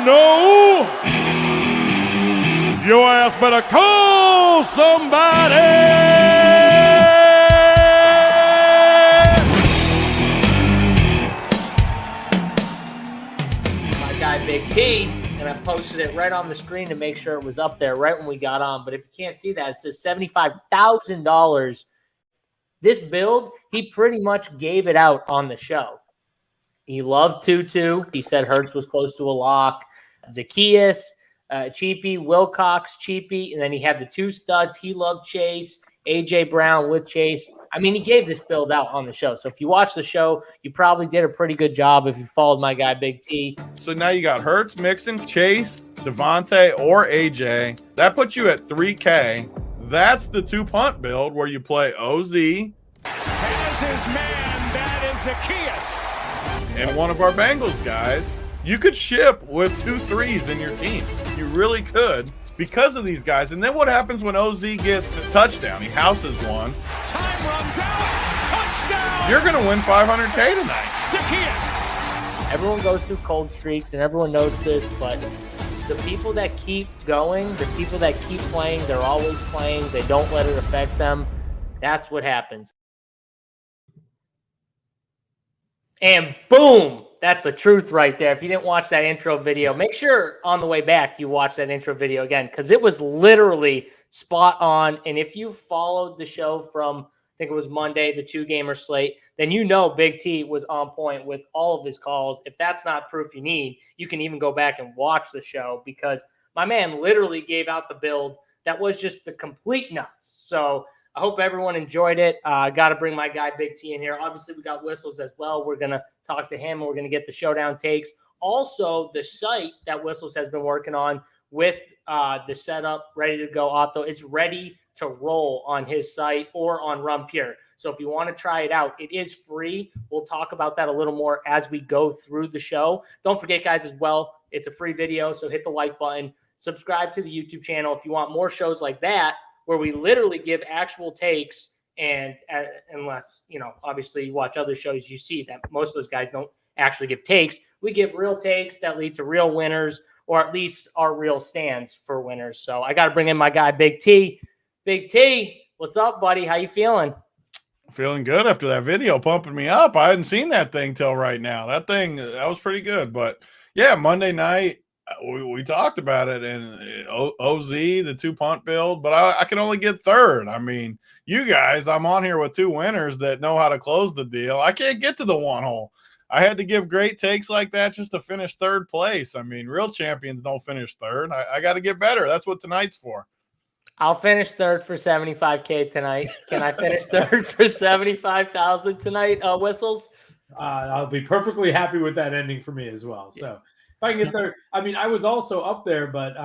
know, your ass better call somebody. My guy Big T, and I posted it right on the screen to make sure it was up there right when we got on. But if you can't see that, it says $75,000. This build, he pretty much gave it out on the show. He loved Tutu. He said Hurts was close to a lock. Zacchaeus, Cheapy, Wilcox, Cheapy, and then he had the two studs. He loved Chase, A.J. Brown with Chase. I mean, he gave this build out on the show. So if you watch the show, you probably did a pretty good job if you followed my guy Big T. So now you got Hurts, Mixon, Chase, Devontae, or A.J. That puts you at 3K. That's the two punt build where you play OZ. Has his man, that is Zacchaeus. And one of our Bengals guys. You could ship with 2 3s in your team. You really could because of these guys. And then what happens when OZ gets the touchdown? He houses one. Time runs out. Touchdown. You're going to win $500K tonight. Zacchaeus. Everyone goes through cold streaks, and everyone knows this, but the people that keep going, the people that keep playing, they're always playing. They don't let it affect them. That's what happens. And boom, that's the truth right there. If you didn't watch that intro video, make sure on the way back you watch that intro video again because it was literally spot on. And if you followed the show from, I think it was Monday, the 2-gamer slate, then you know Big T was on point with all of his calls. If that's not proof you need, you can even go back and watch the show because my man literally gave out the build that was just the complete nuts. So I hope everyone enjoyed it. Got to bring my guy Big T in here. Obviously, we got Whistles as well. We're going to talk to him. And we're going to get the showdown takes. Also, the site that Whistles has been working on with the setup ready to go, Otto, is ready to roll on his site or on Rumpure. So if you want to try it out, it is free. We'll talk about that a little more as we go through the show. Don't forget, guys, as well, it's a free video. So hit the like button. Subscribe to the YouTube channel if you want more shows like that, where we literally give actual takes. And unless, you know, obviously you watch other shows, you see that most of those guys don't actually give takes. We give real takes that lead to real winners, or at least are real stands for winners. So I got to bring in my guy, Big T. Big T, what's up, buddy? How you feeling? Feeling good after that video pumping me up. I hadn't seen that thing till right now. That was pretty good. But yeah, Monday night, we talked about it, and OZ, the 2 punt build, but I can only get third. I mean, you guys, I'm on here with 2 winners that know how to close the deal. I can't get to the 1 hole. I had to give great takes like that just to finish third place. I mean, real champions don't finish third. I got to get better. That's what tonight's for. I'll finish third for $75K tonight. Can I finish third for $75,000 tonight, Whistles? I'll be perfectly happy with that ending for me as well. So if I can get there, I mean, I was also up there, but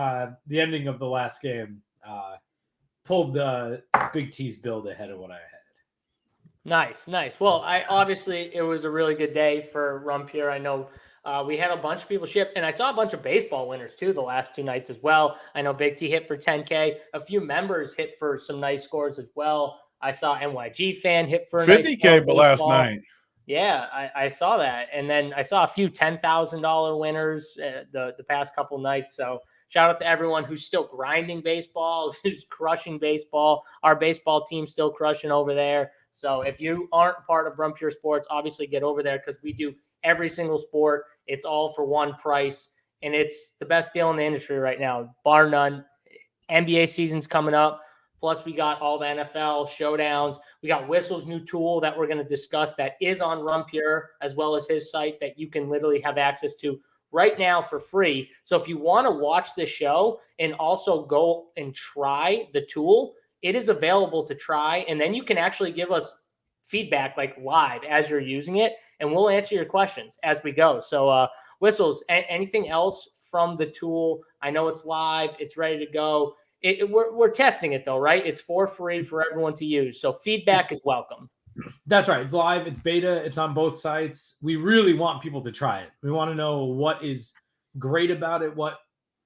the ending of the last game pulled Big T's build ahead of what I had. Nice. Well, it was a really good day for Rumpure. I know we had a bunch of people ship, and I saw a bunch of baseball winners too the last 2 nights as well. I know Big T hit for 10K. A few members hit for some nice scores as well. I saw NYG fan hit for 50K but last night. Yeah, I saw that. And then I saw a few $10,000 winners the past couple nights. So shout out to everyone who's still grinding baseball, who's crushing baseball. Our baseball team's still crushing over there. So if you aren't part of Rumpure Sports, obviously get over there because we do every single sport. It's all for one price, and it's the best deal in the industry right now, bar none. NBA season's coming up. Plus, we got all the NFL showdowns. We got Whistle's new tool that we're going to discuss that is on Rumpure, as well as his site that you can literally have access to right now for free. So if you want to watch the show and also go and try the tool, it is available to try. And then you can actually give us feedback like live as you're using it, and we'll answer your questions as we go. So Whistles, anything else from the tool? I know it's live. It's ready to go. We're testing it though, right? It's for free for everyone to use. So feedback is welcome. That's right. It's live. It's beta. It's on both sites. We really want people to try it. We want to know what is great about it, what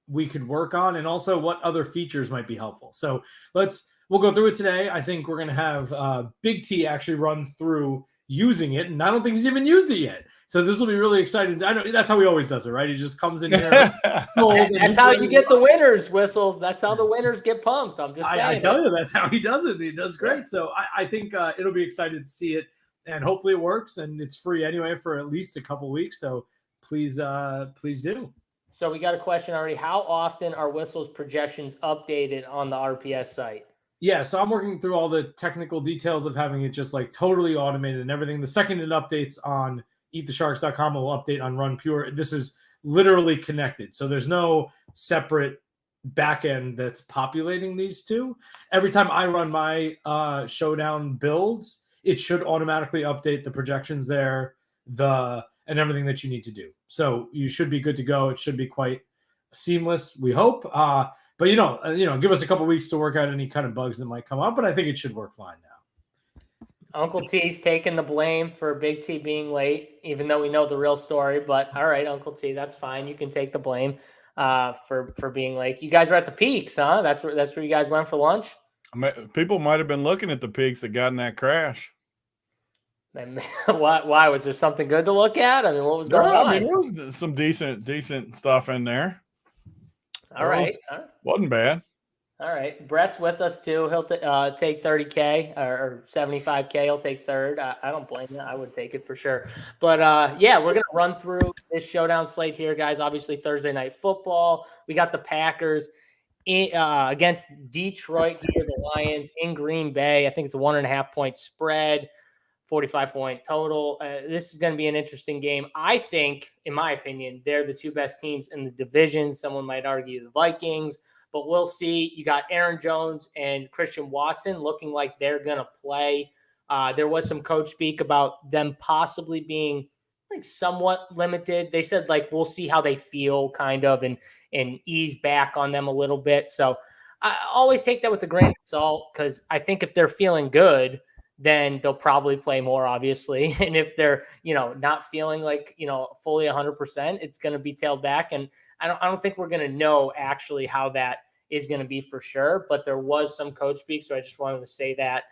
we could work on, and also what other features might be helpful. So we'll go through it today. I think we're going to have Big T actually run through using it. And I don't think he's even used it yet. So this will be really exciting. I know that's how he always does it, right? He just comes in here. That's how you get the winners, Whistles. That's how the winners get pumped. I'm just saying. I tell you, that's how he does it. He does great. Yeah. So I think it'll be exciting to see it, and hopefully it works. And it's free anyway for at least a couple weeks. So please do. So we got a question already. How often are Whistles projections updated on the RPS site? Yeah, so I'm working through all the technical details of having it just like totally automated and everything. The second it updates on eatthesharks.com, it will update on Run Pure. This is literally connected. So there's no separate backend that's populating these two. Every time I run my Showdown builds, it should automatically update the projections there, and everything that you need to do. So you should be good to go. It should be quite seamless, we hope. But give us a couple weeks to work out any kind of bugs that might come up. But I think it should work fine now. Uncle T's taking the blame for Big T being late, even though we know the real story. But all right, Uncle T, that's fine. You can take the blame for being late. You guys were at the Peaks, huh? That's where you guys went for lunch. People might have been looking at the Peaks that got in that crash. And why was there something good to look at? I mean, what was going on? I mean, there was some decent stuff in there. All right. Wasn't bad. All right. Brett's with us too. He'll take 30K or 75K. He'll take third. I don't blame you. I would take it for sure. But we're going to run through this Showdown slate here, guys. Obviously, Thursday Night Football. We got the Packers against Detroit here, the Lions in Green Bay. I think it's a 1.5 point spread, 45-point total. This is going to be an interesting game. I think, in my opinion, they're the two best teams in the division. Someone might argue the Vikings. But we'll see. You got Aaron Jones and Christian Watson looking like they're going to play. There was some coach speak about them possibly being like somewhat limited. They said like we'll see how they feel kind of and ease back on them a little bit. So I always take that with a grain of salt because I think if they're feeling good, then they'll probably play more, obviously. And if they're, not feeling like, fully 100%, it's going to be tailed back. And I don't think we're going to know actually how that is going to be for sure, but there was some coach speak. So I just wanted to say that,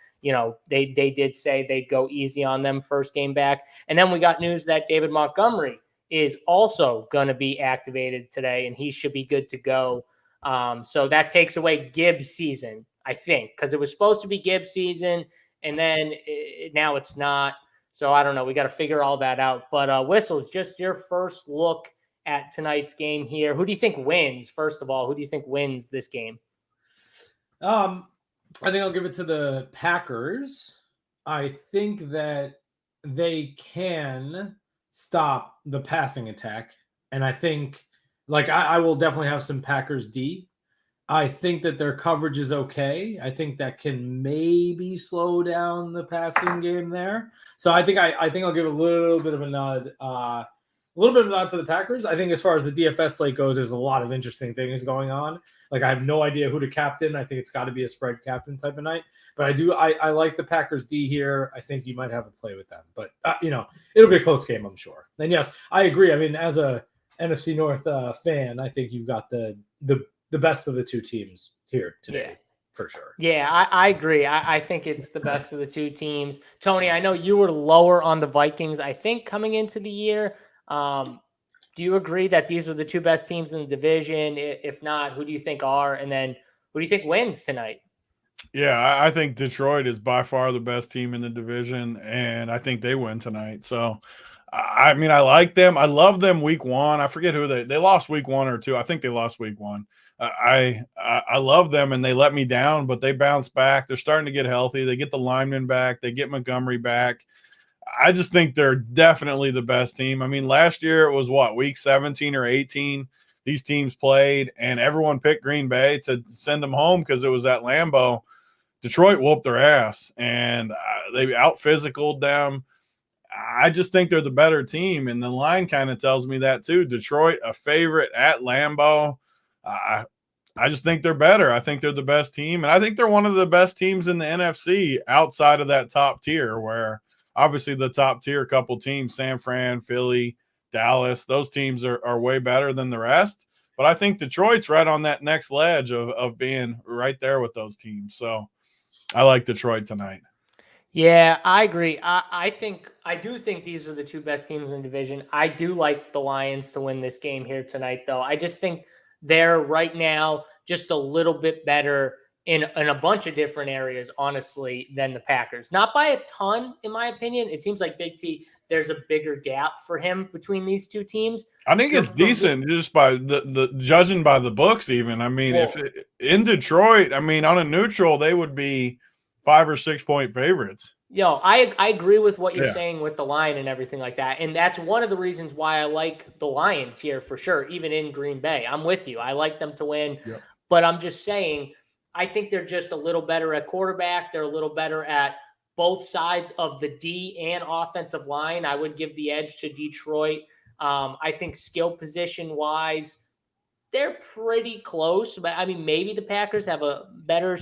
they did say they'd go easy on them first game back. And then we got news that David Montgomery is also going to be activated today and he should be good to go. So that takes away Gibbs season, I think, because it was supposed to be Gibbs season and then now it's not. So I don't know. We got to figure all that out, but Whistles, just your first look at tonight's game here. Who do you think wins? First of all, who do you think wins this game? I think I'll give it to the Packers. I think that they can stop the passing attack. And I think I will definitely have some Packers D. I think that their coverage is okay. I think that can maybe slow down the passing game there. So I think I'll give a little bit of a nod. A little bit of nod to the Packers. I think as far as the DFS slate goes, there's a lot of interesting things going on. Like I have no idea who to captain. I think it's got to be a spread captain type of night. But I like the Packers D here. I think you might have a play with them. But, it'll be a close game, I'm sure. And yes, I agree. I mean, as a NFC North fan, I think you've got the best of the two teams here today. Yeah. For sure. Yeah, I agree. I think it's the best of the two teams. Tony, I know you were lower on the Vikings, I think, coming into the year. Do you agree that these are the two best teams in the division? If not, who do you think are? And then who do you think wins tonight? Yeah, I think Detroit is by far the best team in the division, and I think they win tonight. So, I mean, I like them. I love them week one. I forget who they lost week 1 or 2. I think they lost week 1. I love them, and they let me down, but they bounce back. They're starting to get healthy. They get the linemen back. They get Montgomery back. I just think they're definitely the best team. I mean, last year it was week 17 or 18 these teams played, and everyone picked Green Bay to send them home because it was at Lambeau. Detroit whooped their ass, and they out-physicaled them. I just think they're the better team, and the line kind of tells me that too. Detroit, a favorite at Lambeau. I just think they're better. I think they're the best team, and I think they're one of the best teams in the NFC outside of that top tier where obviously the top tier couple teams, San Fran, Philly, Dallas, those teams are way better than the rest. But I think Detroit's right on that next ledge of being right there with those teams. So I like Detroit tonight. Yeah, I agree. I do think these are the two best teams in the division. I do like the Lions to win this game here tonight, though. I just think they're right now just a little bit better in a bunch of different areas, honestly, than the Packers. Not by a ton, in my opinion. It seems like Big T, there's a bigger gap for him between these two teams. I think it's decent just by the judging by the books. Even I mean, in Detroit, I mean, on a neutral, they would be 5 or 6 point favorites. I agree with what you're saying with the line and everything like that. And that's one of the reasons why I like the Lions here for sure, even in Green Bay. I'm with you. I like them to win. Yep. But I'm just saying, I think they're just a little better at quarterback. They're a little better at both sides of the D and offensive line. I would give the edge to Detroit. I think skill position wise, they're pretty close. But I mean, maybe the Packers have a better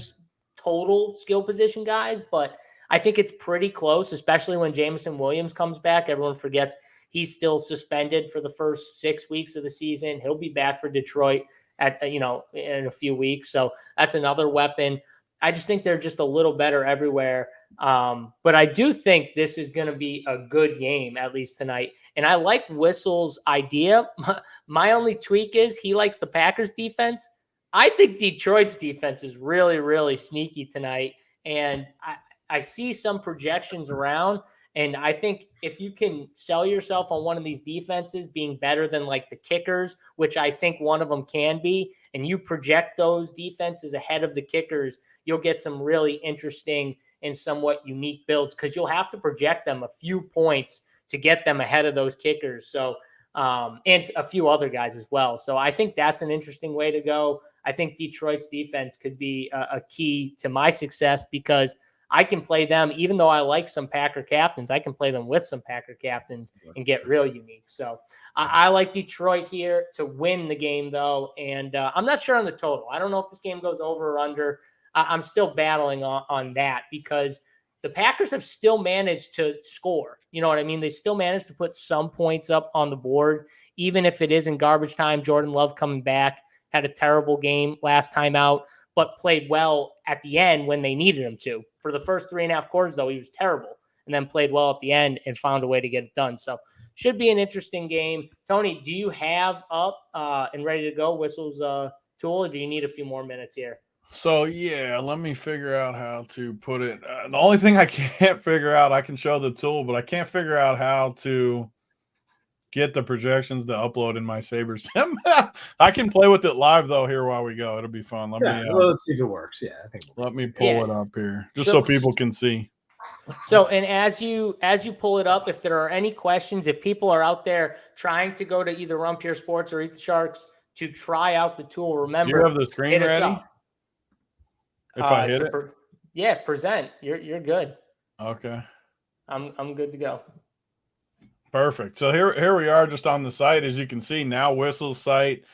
total skill position guys, but I think it's pretty close, especially when Jameson Williams comes back. Everyone forgets he's still suspended for the first 6 weeks of the season. He'll be back for Detroit in a few weeks. So that's another weapon. I just think they're just a little better everywhere. But I do think this is going to be a good game, at least tonight. And I like Whistle's idea. My only tweak is he likes the Packers defense. I think Detroit's defense is really, really sneaky tonight. And I see some projections around, and I think if you can sell yourself on one of these defenses being better than like the kickers, which I think one of them can be, and you project those defenses ahead of the kickers, you'll get some really interesting and somewhat unique builds because you'll have to project them a few points to get them ahead of those kickers. So, and a few other guys as well. So I think that's an interesting way to go. I think Detroit's defense could be a key to my success because I can play them, even though I like some Packer captains, I can play them with some Packer captains and get real unique. So I like Detroit here to win the game, though. And I'm not sure on the total. I don't know if this game goes over or under. I'm still battling on that because the Packers have still managed to score. You know what I mean? They still managed to put some points up on the board, even if it is in garbage time. Jordan Love coming back, had a terrible game last time out, but played well at the end when they needed him to. For the first 3.5 quarters, though, he was terrible, and then played well at the end and found a way to get it done. So should be an interesting game. Tony, do you have up and ready to go Whistle's tool, or do you need a few more minutes here? So, yeah, let me figure out how to put it. The only thing I can't figure out, I can show the tool, but I can't figure out how to get the projections to upload in my SaberSim. I can play with it live, though, here while we go. It'll be fun. Let's see if it works. Yeah, I think. Let me pull it up here just so people can see. So, and as you pull it up, if there are any questions, if people are out there trying to go to either Run Pure Sports or Eat the Sharks to try out the tool, remember, you have the screen ready? If I hit it? Present. You're good. Okay. I'm good to go. Perfect. So here we are just on the site. As you can see now, Whistle's site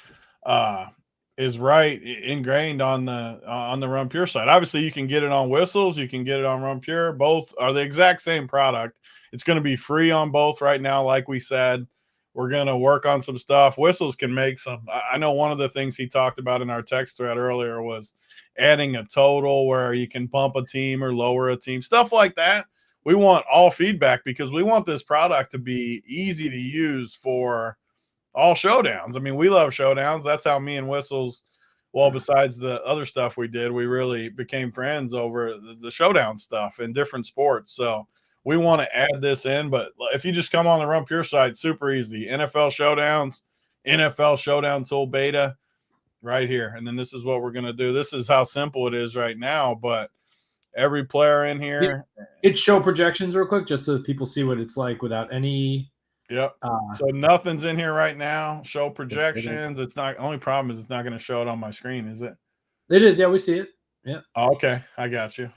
is right ingrained on the Run Pure site. Obviously, you can get it on Whistles. You can get it on Run Pure. Both are the exact same product. It's going to be free on both right now, like we said. We're going to work on some stuff. Whistles can make some. I know one of the things he talked about in our text thread earlier was adding a total where you can bump a team or lower a team, stuff like that. We want all feedback because we want this product to be easy to use for all showdowns. I mean, we love showdowns. That's how me and Whistles, well, besides the other stuff we did, we really became friends over the showdown stuff in different sports. So we want to add this in. But if you just come on the Run Pure site, super easy. NFL showdowns, NFL showdown tool beta right here. And then this is what we're going to do. This is how simple it is right now. But every player in here. It show projections real quick just so that people see what it's like without any. Yep. So nothing's in here right now. Show projections. It's not. Only problem is it's not going to show it on my screen, is it? It is. Yeah, we see it. Yeah. Okay, I got you.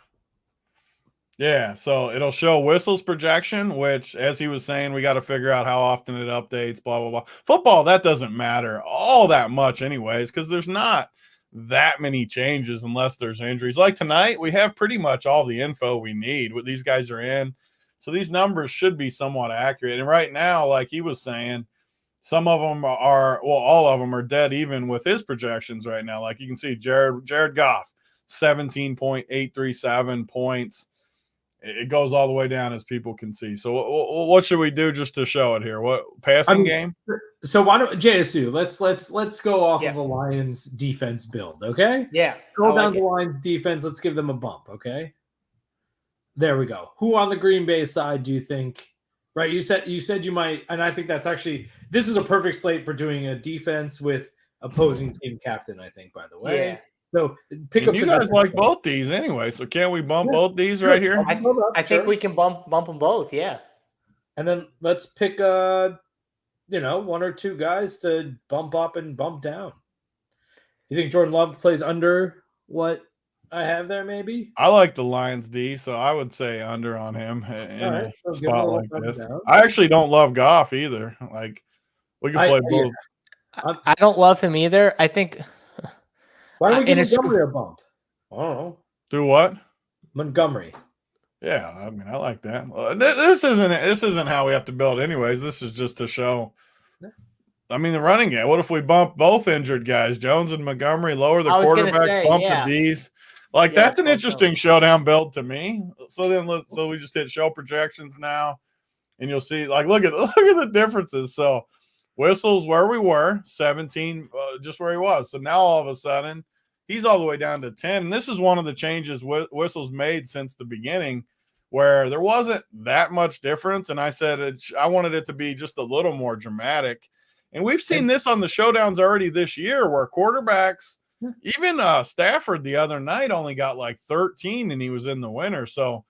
Yeah. So it'll show Whistle's projection, which, as he was saying, we got to figure out how often it updates. Blah blah blah. Football, that doesn't matter all that much, anyways, because there's not that many changes unless there's injuries. Like tonight, we have pretty much all the info we need. What these guys are in. So these numbers should be somewhat accurate. And right now, like he was saying, some of them are, well, all of them are dead even with his projections right now. Like you can see Jared Goff, 17.837 points. it goes all the way down as people can see. So what should we do just to show it here? What passing game? So why don't JSU? Let's go off of a Lions defense build, okay? Yeah. Go down the Lions defense. Let's give them a bump, okay? There we go. Who on the Green Bay side do you think? Right, you said you might, and I think that's actually this is a perfect slate for doing a defense with opposing team captain. I think, by the way. Yeah. So pick up. You guys like both these anyway, so can't we bump both these right here? I think we can bump them both. Yeah. And then let's pick one or two guys to bump up and bump down. You think Jordan Love plays under what I have there, maybe? I like the Lions D, so I would say under on him in a spot like this. Down. I actually don't love Goff either. Like, we can play both. I don't love him either. I think. Why don't we give Montgomery a bump? I don't know. Do what? Montgomery. Yeah, I mean, I like that. This isn't how we have to build anyways. This is just to show. I mean, the running game. What if we bump both injured guys, Jones and Montgomery, lower the quarterbacks, bump the Ds? Like, that's an interesting showdown build to me. So we just hit show projections now, and you'll see. Like, look at the differences. So Whistle's where we were, 17, just where he was. So now all of a sudden, he's all the way down to 10. And this is one of the changes Whistle's made since the beginning, where there wasn't that much difference. And I said I wanted it to be just a little more dramatic. And we've seen this on the showdowns already this year, where quarterbacks, even Stafford the other night only got like 13 and he was in the winner. So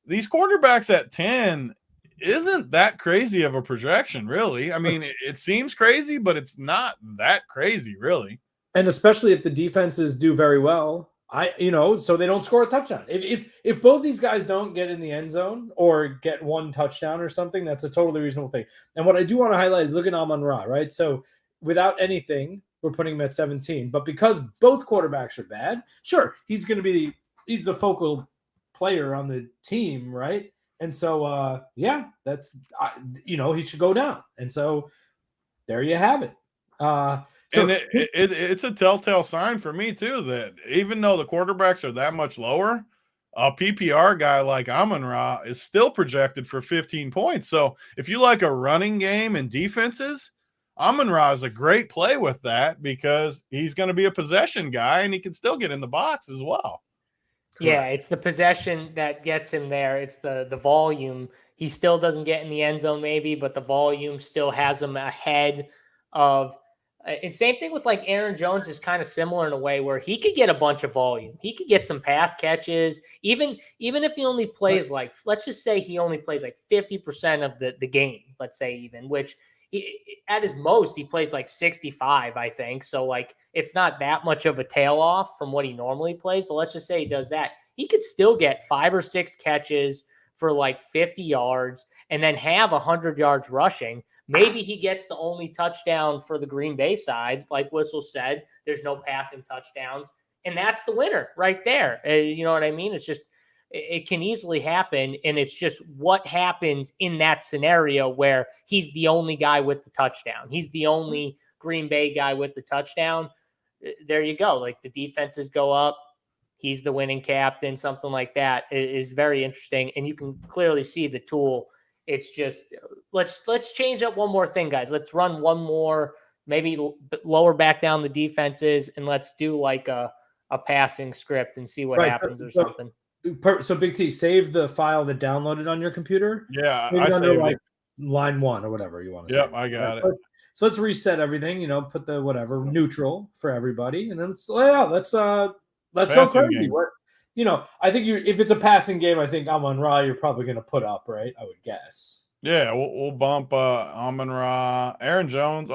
these quarterbacks at 10 isn't that crazy of a projection, really. I mean, it seems crazy, but it's not that crazy, really. And especially if the defenses do very well, so they don't score a touchdown. If both these guys don't get in the end zone or get one touchdown or something, that's a totally reasonable thing. And what I do want to highlight is look at Amon-Ra, right? So without anything, we're putting him at 17. But because both quarterbacks are bad, sure, he's the focal player on the team, right? And so, that's he should go down. And so there you have it. So it's a telltale sign for me too that even though the quarterbacks are that much lower, a PPR guy like Amon-Ra is still projected for 15 points. So if you like a running game and defenses, Amon-Ra is a great play with that because he's going to be a possession guy and he can still get in the box as well. Correct. Yeah, it's the possession that gets him there. It's the volume. He still doesn't get in the end zone maybe, but the volume still has him ahead of and same thing with like Aaron Jones is kind of similar in a way where he could get a bunch of volume. He could get some pass catches, even if he only plays like, let's just say he only plays like 50% of the game, let's say even, which at his most, he plays like 65, I think. So like, it's not that much of a tail off from what he normally plays, but let's just say he does that. He could still get 5 or 6 catches for like 50 yards and then have 100 yards rushing. Maybe he gets the only touchdown for the Green Bay side. Like Whistle said, there's no passing touchdowns. And that's the winner right there. You know what I mean? It's just, it can easily happen. And it's just what happens in that scenario where he's the only guy with the touchdown. He's the only Green Bay guy with the touchdown. There you go. Like the defenses go up. He's the winning captain, something like that. It is very interesting. And you can clearly see the tool. It's just let's change up one more thing, guys. Let's run one more, maybe lower back down the defenses, and let's do like a passing script and see what happens or something. So Big T, save the file that downloaded on your computer. Yeah, I saved like line 1 or whatever you want to say. Yep, I got it. So let's reset everything. Put the whatever neutral for everybody, and then let's go crazy. I think if it's a passing game, I think Amon-Ra you're probably going to put up, right? I would guess. Yeah, we'll bump Amon-Ra, Aaron Jones.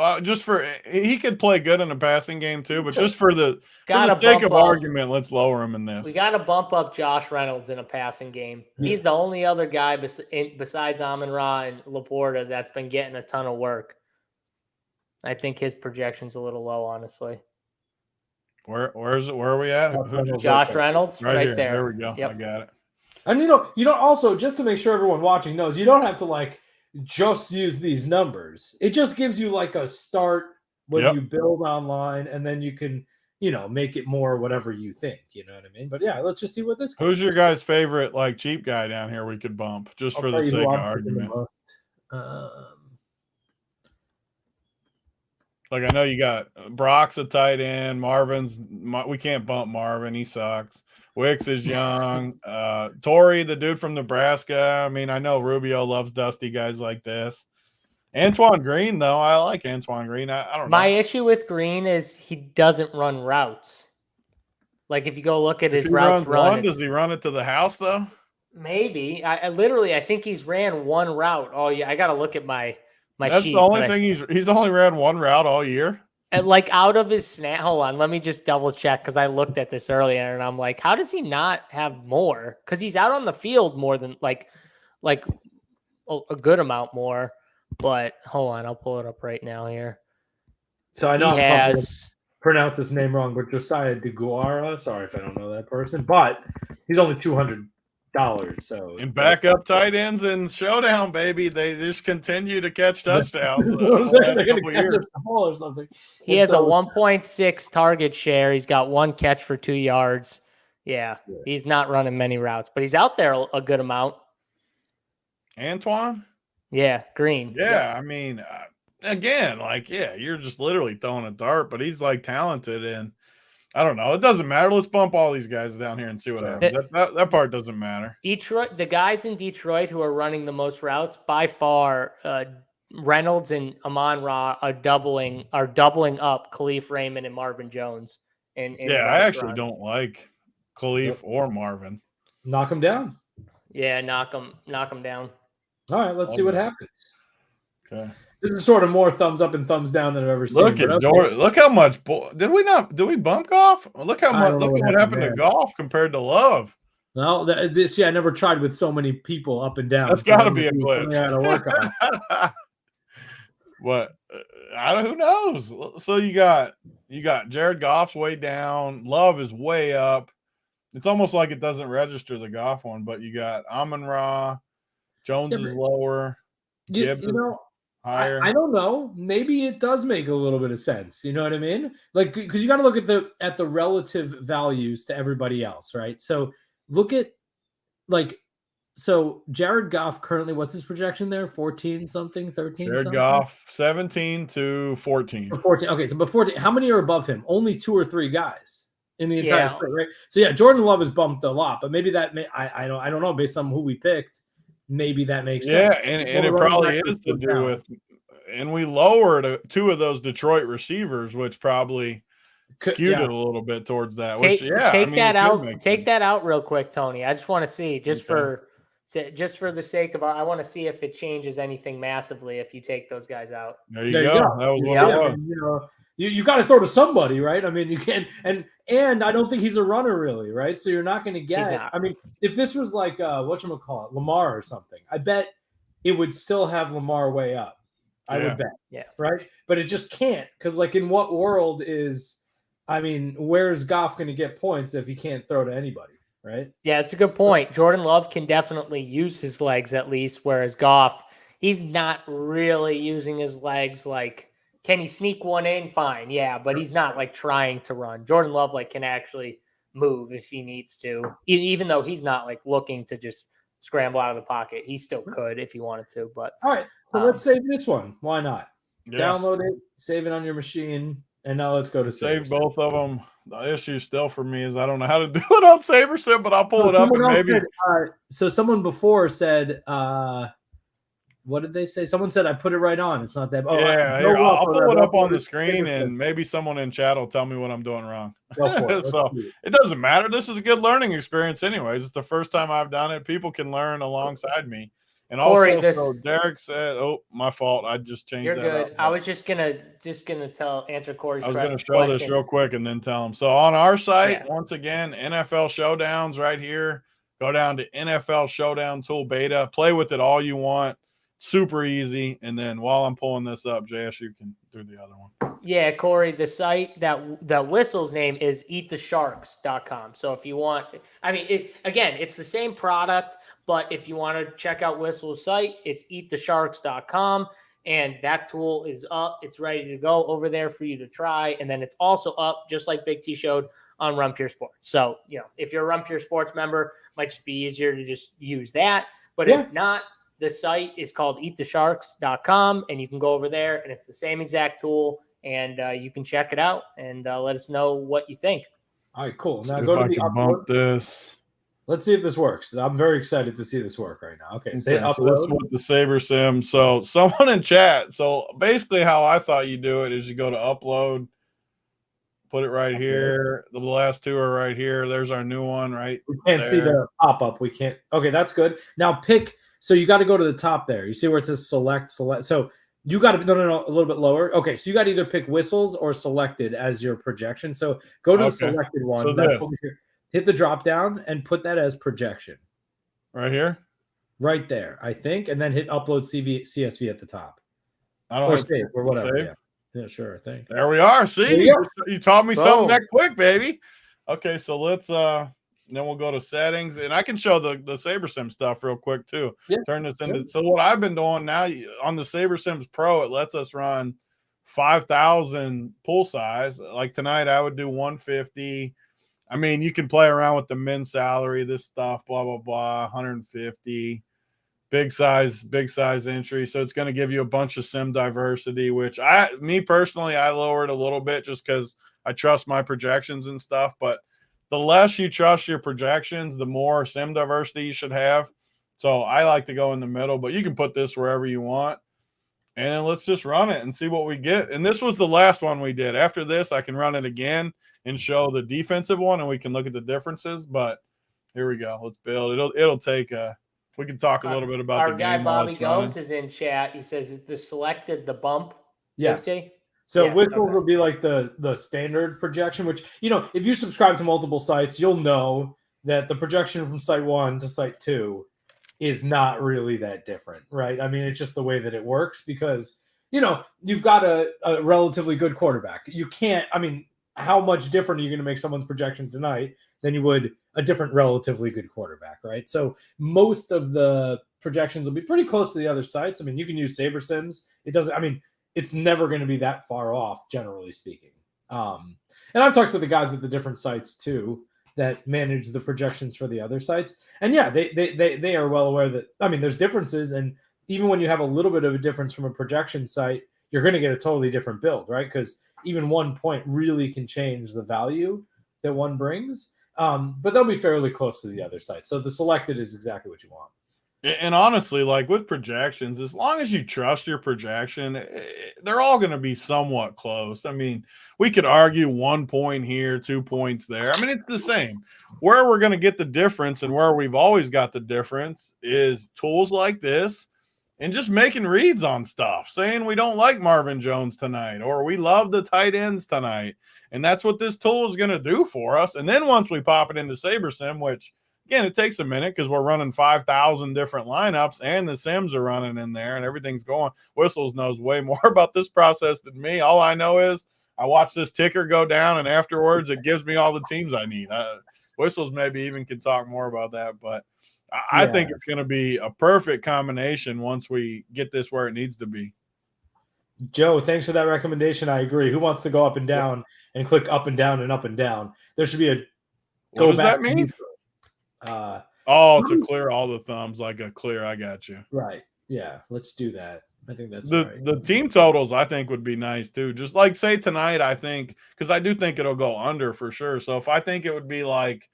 He could play good in a passing game too, but just for the sake of argument, let's lower him in this. We got to bump up Josh Reynolds in a passing game. Yeah. He's the only other guy besides Amon-Ra and Laporta that's been getting a ton of work. I think his projection's a little low, honestly. Where are we at? Josh Reynolds, right here. there. There we go. Yep. I got it. And you don't also, just to make sure everyone watching knows, you don't have to like just use these numbers. It just gives you like a start when you build online, and then you can make it more whatever you think. You know what I mean? But yeah, let's just see what this. Who's your guys' favorite like cheap guy down here we could bump just for the sake of argument? Like I know you got Brock's a tight end. We can't bump Marvin. He sucks. Wicks is young. Torrey, the dude from Nebraska. I mean, I know Rubio loves dusty guys like this. Antoine Green, though, I like Antoine Green. I don't know. My issue with Green is he doesn't run routes. Like if you go look at his routes run, does he run it to the house though? Maybe. I think he's ran one route all year. I got to look at my That's sheet. The only thing he's only ran one route all year. Like out of his snap. Hold on, let me just double check because I looked at this earlier and I'm like, how does he not have more? Because he's out on the field more than like a good amount more. But hold on, I'll pull it up right now here. So I know he has pronounced his name wrong, but Josiah DeGuara. Sorry if I don't know that person, but he's only $200. So and backup tight ends in Showdown, baby, they just continue to catch touchdowns. They're going to catch a ball or something. He has a 1.6 target share. He's got 1 catch for 2 yards. Yeah, he's not running many routes, but he's out there a good amount. Antoine? Yeah, Green. Yeah, I mean, again, you're just literally throwing a dart, but he's like talented, and I don't know. It doesn't matter. Let's bump all these guys down here and see what happens. That part doesn't matter. Detroit, the guys in Detroit who are running the most routes by far, Reynolds and Amon-Ra are doubling up Khalif Raymond and Marvin Jones. I actually don't like Khalif or Marvin. Knock them down. Yeah, knock them down. All right, let's see what happens. Okay. This is sort of more thumbs up and thumbs down than I've ever seen. Look how much did we bump Goff? Look how much. Look what happened to Goff compared to Love. No, I never tried with so many people up and down. That's got to be a glitch. To work on. What? Who knows? So you got Jared Goff's way down. Love is way up. It's almost like it doesn't register the Goff one, but you got Amon-Ra. Jones is lower. Gibbs is higher. I don't know. Maybe it does make a little bit of sense. You know what I mean? Like, because you got to look at the relative values to everybody else, right? So look at Jared Goff currently, what's his projection there? 14 something, 13 Jared something? Goff, 17 to 14. 14. Okay, so before how many are above him? Only 2 or 3 guys in the entire split, right? So yeah, Jordan Love is bumped a lot, but maybe that I don't know based on who we picked. Maybe that makes sense. Yeah, and it probably is to do with, and we lowered 2 of those Detroit receivers, which probably skewed it a little bit towards that. Take that out real quick, Tony. I just want to see just for the sake of I want to see if it changes anything massively if you take those guys out. There you go. That was what it was. You got to throw to somebody, right? I mean, you can, and I don't think he's a runner really, right? So you're not going to get. I mean, if this was like whatchamacallit, Lamar or something, I bet it would still have Lamar way up. I would bet, right? But it just can't because, like, in what world is? I mean, where's Goff going to get points if he can't throw to anybody, right? Yeah, it's a good point. Jordan Love can definitely use his legs at least, whereas Goff, he's not really using his legs like. Can he sneak one in? Fine. Yeah, but he's not like trying to run. Jordan Love can actually move if he needs to, even though he's not like looking to just scramble out of the pocket. He still could if he wanted to. But all right, so let's save this one. Why not? Yeah. Download it, save it on your machine, and now let's go to save both of them. The issue still for me is I don't know how to do it on SaberSim, but I'll pull it up and maybe. So someone before said. What did they say? Someone said I put it right on. It's not that. Oh, yeah, I'll pull it up on the screen, and maybe someone in chat will tell me what I'm doing wrong. So it doesn't matter. This is a good learning experience, anyways. It's the first time I've done it. People can learn alongside me. And Corey, also, Derek said, "Oh, my fault. I just changed that." You're good. I was just gonna answer Corey's. I was gonna show this real quick and then tell him. So on our site, once again, NFL Showdowns right here. Go down to NFL Showdown Tool Beta. Play with it all you want. Super easy. And then while I'm pulling this up, JSU can do the other one. Yeah, Corey, the site that Whistle's name is eatthesharks.com. So if you want, I mean, it's the same product, but if you want to check out Whistle's site, it's eatthesharks.com. And that tool is up. It's ready to go over there for you to try. And then it's also up, just like Big T showed, on Run Pure Sports. So, if you're a Run Pure Sports member, it might just be easier to just use that. But if not, the site is called eatthesharks.com, and you can go over there, and it's the same exact tool, and you can check it out and let us know what you think. All right, cool. Now If go to I the can bump this. Let's see if this works. I'm very excited to see this work right now. Okay, say So upload. this is with the SaberSim. So someone in chat. So basically how I thought you do it is you go to upload, put it right here. The last two are right here. There's our new one right We can't see the pop-up. We can't. Okay, that's good. Now pick. So you got to go to the top there. You see where it says select. So you got to no, a little bit lower. Okay, so you got to either pick whistles or selected as your projection. So go to the selected one. So that's over here. Hit the drop down and put that as projection. Right here? Right there, I think. And then hit upload CSV at the top. I don't Or have save or whatever. save? Yeah, sure, I think. There we are. See, you taught me something that quick, baby. Okay, so let's then we'll go to settings, and I can show the SaberSim stuff real quick too. Yeah, turn this into so what I've been doing now on the SaberSims Pro, it lets us run 5,000 pool size. Like tonight, I would do 150. I mean, you can play around with the min salary, this stuff, blah blah blah, 150. Big size entry. So it's going to give you a bunch of sim diversity, which me personally, I lowered a little bit just because I trust my projections and stuff. But the less you trust your projections, the more sim diversity you should have. So I like to go in the middle, but you can put this wherever you want. And let's just run it and see what we get. And this was the last one we did. After this, I can run it again and show the defensive one, and we can look at the differences. But here we go. Let's build. It'll take we can talk a little bit about the game. Our guy Bobby Gomes is in chat. He says, "Is the selected the bump?" Yes. BigT? So whistles will be like the standard projection, which, if you subscribe to multiple sites, you'll know that the projection from site 1 to site 2 is not really that different, right? I mean, it's just the way that it works because, you've got a relatively good quarterback. You can't, how much different are you going to make someone's projection tonight than you would a different relatively good quarterback, right? So most of the projections will be pretty close to the other sites. I mean, you can use SaberSims. It doesn't, it's never going to be that far off, generally speaking. And I've talked to the guys at the different sites too that manage the projections for the other sites. And yeah, they are well aware that, there's differences. And even when you have a little bit of a difference from a projection site, you're going to get a totally different build, right? Because even 1 point really can change the value that one brings. But they'll be fairly close to the other site. So the selected is exactly what you want. And honestly, like with projections, as long as you trust your projection, they're all going to be somewhat close. I mean, we could argue 1 point here, 2 points there. It's the same. Where we're going to get the difference and where we've always got the difference is tools like this and just making reads on stuff, saying we don't like Marvin Jones tonight or we love the tight ends tonight. And that's what this tool is going to do for us. And then once we pop it into SaberSim, which again, it takes a minute because we're running 5,000 different lineups and the sims are running in there and everything's going. Whistles knows way more about this process than me. All I know is I watch this ticker go down and afterwards it gives me all the teams I need. Whistles maybe even can talk more about that, but I think it's going to be a perfect combination once we get this where it needs to be. Joe, thanks for that recommendation. I agree. Who wants to go up and down and click up and down and up and down? There should be a what does that mean? To clear all the thumbs like a clear. I got you. Right. Yeah. Let's do that. I think that's the team totals. I think would be nice too. Just like say tonight, I think because I do think it'll go under for sure. So if I think it would be like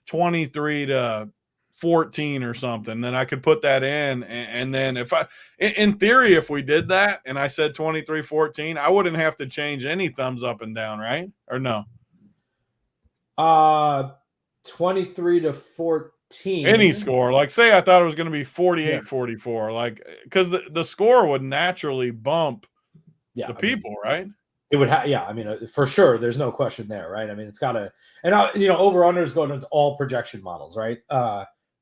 23 to 14 or something, then I could put that in. And then if in theory, if we did that and I said 23-14, I wouldn't have to change any thumbs up and down, right? Or no? 23 to 14. Any score. Like say I thought it was going to be 48-44. Like because the score would naturally bump the people, right? It would have, for sure. There's no question there, right? It's got to, and over-unders go into all projection models, right?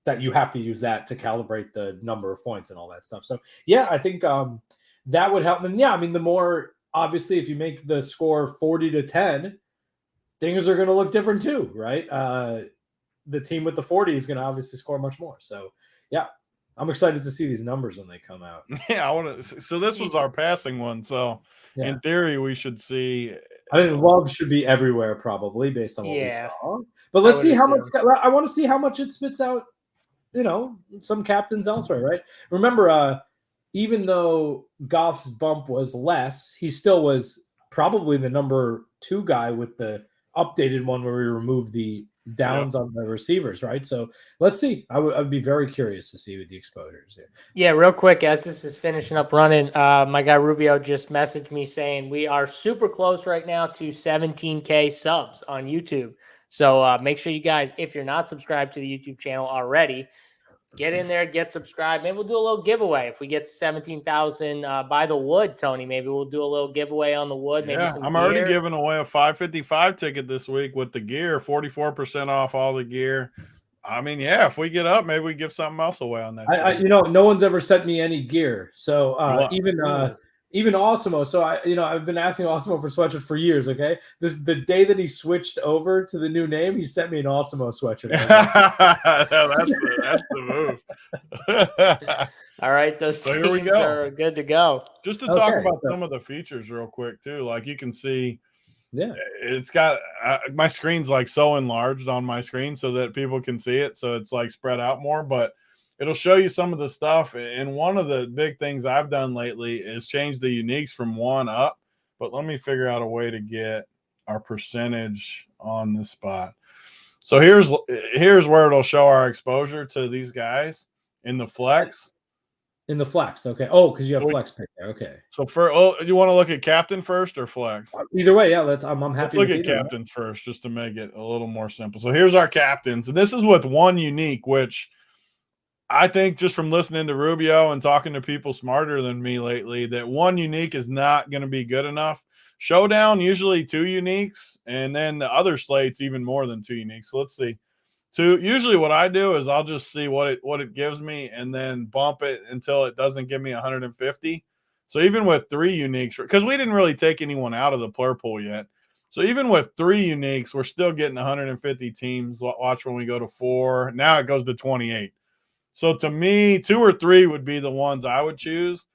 That you have to use that to calibrate the number of points and all that stuff. So yeah, I think that would help. And yeah, the more, obviously, if you make the score 40 to 10, things are going to look different too, right? The team with the 40 is going to obviously score much more. So yeah, I'm excited to see these numbers when they come out. Yeah, I want to. So this was our passing one. So Yeah. in theory, we should see. I think Love should be everywhere probably based on what we Yeah. saw. But let's I see would how much. assume. I want to see how much it spits out. Some captains elsewhere, right? Remember, even though Goff's bump was less, he still was probably the number 2 guy with the updated one where we removed the downs on the receivers, right? So let's see. I'd be very curious to see with the exposures here. Yeah, real quick, as this is finishing up running, my guy Rubio just messaged me saying we are super close right now to 17K subs on YouTube. So make sure you guys, if you're not subscribed to the YouTube channel already, get in there, get subscribed. Maybe we'll do a little giveaway. If we get to 17,000 by the wood, Tony, maybe we'll do a little giveaway on the wood. Maybe some I'm gear. already giving away a 555 ticket this week with the gear, 44% off all the gear. I mean, yeah, if we get up, maybe we give something else away on that. No one's ever sent me any gear. So even Osimo. So I've been asking Osimo for sweatshirt for years. Okay, the day that he switched over to the new name, he sent me an Osimo sweatshirt. That's the move. All right, those teams are good to go. Just to talk about some of the features real quick too, like you can see. Yeah, it's got my screen's like so enlarged on my screen so that people can see it, so it's like spread out more, but it'll show you some of the stuff. And one of the big things I've done lately is change the uniques from 1 up, but let me figure out a way to get our percentage on this spot. So here's where it'll show our exposure to these guys in the flex. In the flex, okay. Oh, because you have flex pick there. Okay. So you want to look at captain first or flex? Either way, yeah. I'm happy. Let's look at captains first, just to make it a little more simple. So here's our captains, and this is with 1 unique, which I think just from listening to Rubio and talking to people smarter than me lately, that 1 unique is not going to be good enough. Showdown usually 2 uniques, and then the other slates even more than 2 uniques. So let's see. Usually what I do is I'll just see what it gives me and then bump it until it doesn't give me 150. So even with 3 uniques, because we didn't really take anyone out of the plur pool yet. So even with 3 uniques, we're still getting 150 teams. Watch when we go to 4. Now it goes to 28. So to me, 2 or 3 would be the ones I would choose.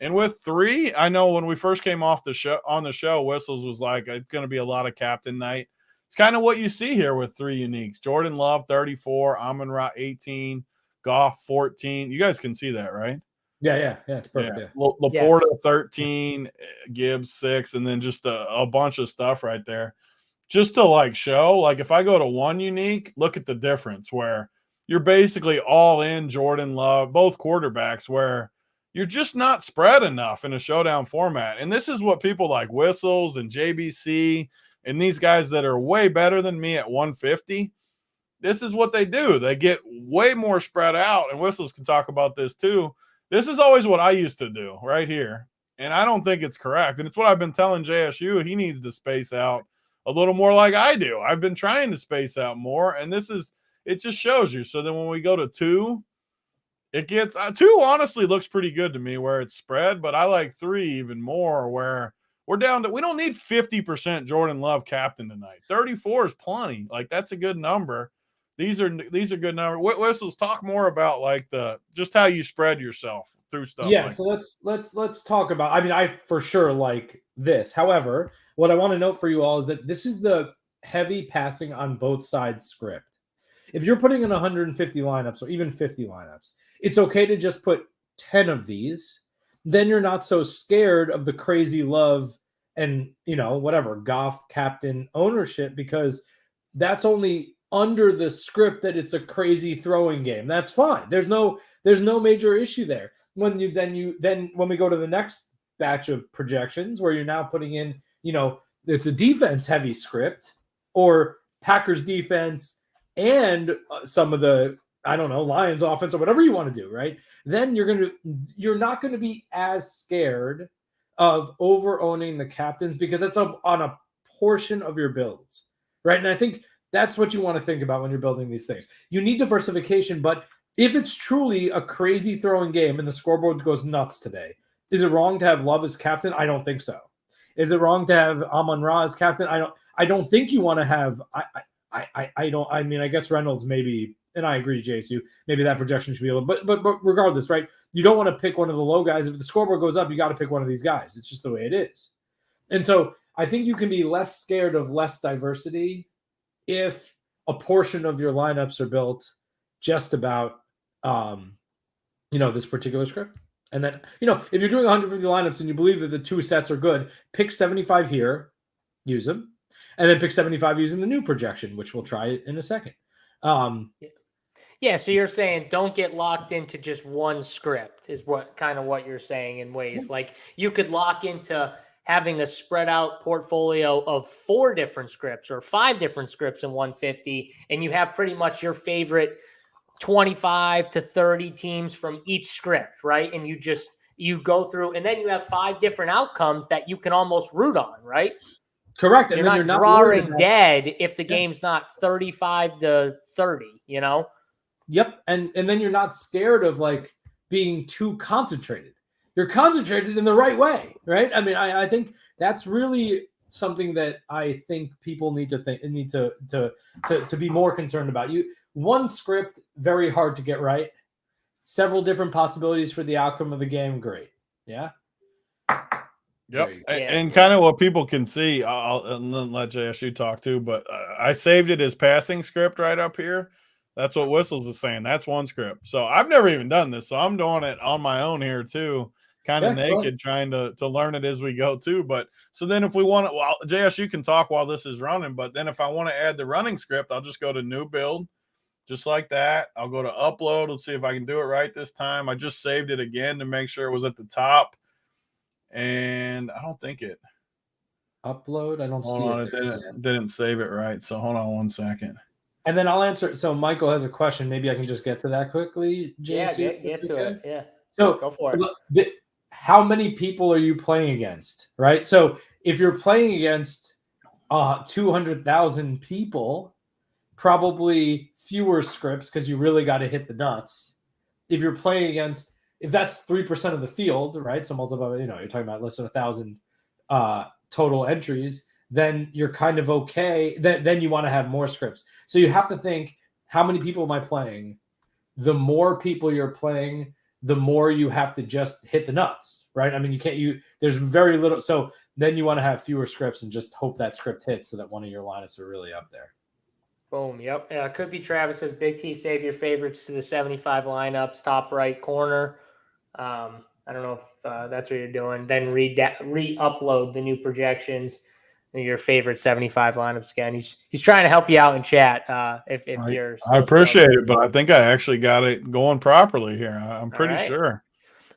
And with 3, I know when we first came off the show, Whistles was like, it's going to be a lot of captain night. It's kind of what you see here with 3 uniques. Jordan Love, 34, Amon-Ra, 18, Goff, 14. You guys can see that, right? Yeah, it's perfect. Yeah. Laporta, 13, Gibbs, 6, and then just a bunch of stuff right there. Just to show, if I go to 1 unique, look at the difference where you're basically all in Jordan Love, both quarterbacks, where you're just not spread enough in a showdown format. And this is what people like Whistles and JBC and these guys that are way better than me at 150, this is what they do. They get way more spread out, and Whistles can talk about this too. This is always what I used to do right here, and I don't think it's correct. And it's what I've been telling JSU. He needs to space out a little more like I do. I've been trying to space out more, and it just shows you. So then when we go to 2, it gets 2 honestly looks pretty good to me where it's spread, but I like 3 even more where we're down to, we don't need 50% Jordan Love captain tonight. 34 is plenty. That's a good number. These are good numbers. Whistles, talk more about just how you spread yourself through stuff. Yeah, so let's talk about. I mean, I for sure like this. However, what I want to note for you all is that this is the heavy passing on both sides script. If you're putting in 150 lineups or even 50 lineups, it's okay to just put 10 of these. Then you're not so scared of the crazy Love and, whatever, Goff captain ownership, because that's only under the script that it's a crazy throwing game. That's fine. There's no major issue there. When we go to the next batch of projections where you're now putting in, it's a defense heavy script or Packers defense and some of the, I don't know, Lions offense or whatever you want to do, right? Then you're not going to be as scared of over owning the captains because that's on a portion of your builds, right? And I think that's what you want to think about when you're building these things. You need diversification, but if it's truly a crazy throwing game and the scoreboard goes nuts today, is it wrong to have Love as captain? I don't think so. Is it wrong to have Amon-Ra as captain? I don't think you want to have. I guess Reynolds maybe and I agree, JSU, maybe that projection should be a little, but regardless, right? You don't want to pick one of the low guys. If the scoreboard goes up, you got to pick one of these guys. It's just the way it is. And so I think you can be less scared of less diversity if a portion of your lineups are built just about, this particular script. And then, if you're doing 150 lineups and you believe that the 2 sets are good, pick 75 here, use them, and then pick 75 using the new projection, which we'll try in a second. Yeah, so you're saying don't get locked into just one script is what you're saying in ways. Like you could lock into having a spread out portfolio of 4 different scripts or 5 different scripts in 150, and you have pretty much your favorite 25 to 30 teams from each script, right? And you go through, and then you have 5 different outcomes that you can almost root on, right? Correct. And you're not drawing dead if the game's not 35 to 30, Yep. And then you're not scared of like being too concentrated. You're concentrated in the right way, right? I mean, I think that's really something that I think people need to be more concerned about. One script, very hard to get right. Several different possibilities for the outcome of the game, great. Yeah. Yep. And kind of what people can see, I'll let JSU talk too, but I saved it as passing script right up here. That's what Whistles is saying. That's one script. So I've never even done this. So I'm doing it on my own here too, kind of naked, trying to learn it as we go too. But so then if we want to, well, JSU can talk while this is running, but then if I want to add the running script, I'll just go to new build. Just like that. I'll go to upload. Let's see if I can do it right this time. I just saved it again to make sure it was at the top. And I don't think it. Upload? I don't see it. Didn't save it right. So hold on one second. And then I'll answer. So Michael has a question. Maybe I can just get to that quickly. JSU, get to it. Yeah. So go for it. How many people are you playing against? Right. So if you're playing against 200,000 people, probably fewer scripts because you really got to hit the nuts. If you're playing against, if that's 3% of the field, right? So multiple, you're talking about less than 1,000 total entries, then you're kind of okay. Then you want to have more scripts. So you have to think, how many people am I playing? The more people you're playing, the more you have to just hit the nuts, right? I mean, there's very little. So then you want to have fewer scripts and just hope that script hits so that one of your lineups are really up there. Boom. Yep. Could be Travis says Big T, save your favorites to the 75 lineups, top right corner. I don't know if that's what you're doing. Then re-upload the new projections and your favorite 75 lineups again. He's trying to help you out in chat. If you're, I appreciate it, but I think I actually got it going properly here. I'm pretty sure.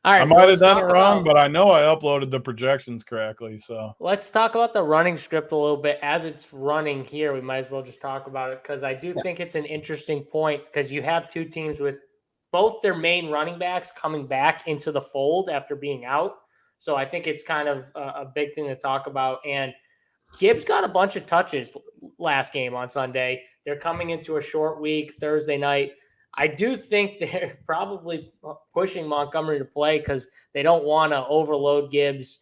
All right, I might have done it wrong, but I know I uploaded the projections correctly. So let's talk about the running script a little bit. As it's running here, we might as well just talk about it because I do think it's an interesting point because you have 2 teams with both their main running backs coming back into the fold after being out. So I think it's kind of a big thing to talk about. And Gibbs got a bunch of touches last game on Sunday. They're coming into a short week, Thursday night. I do think they're probably pushing Montgomery to play because they don't want to overload Gibbs,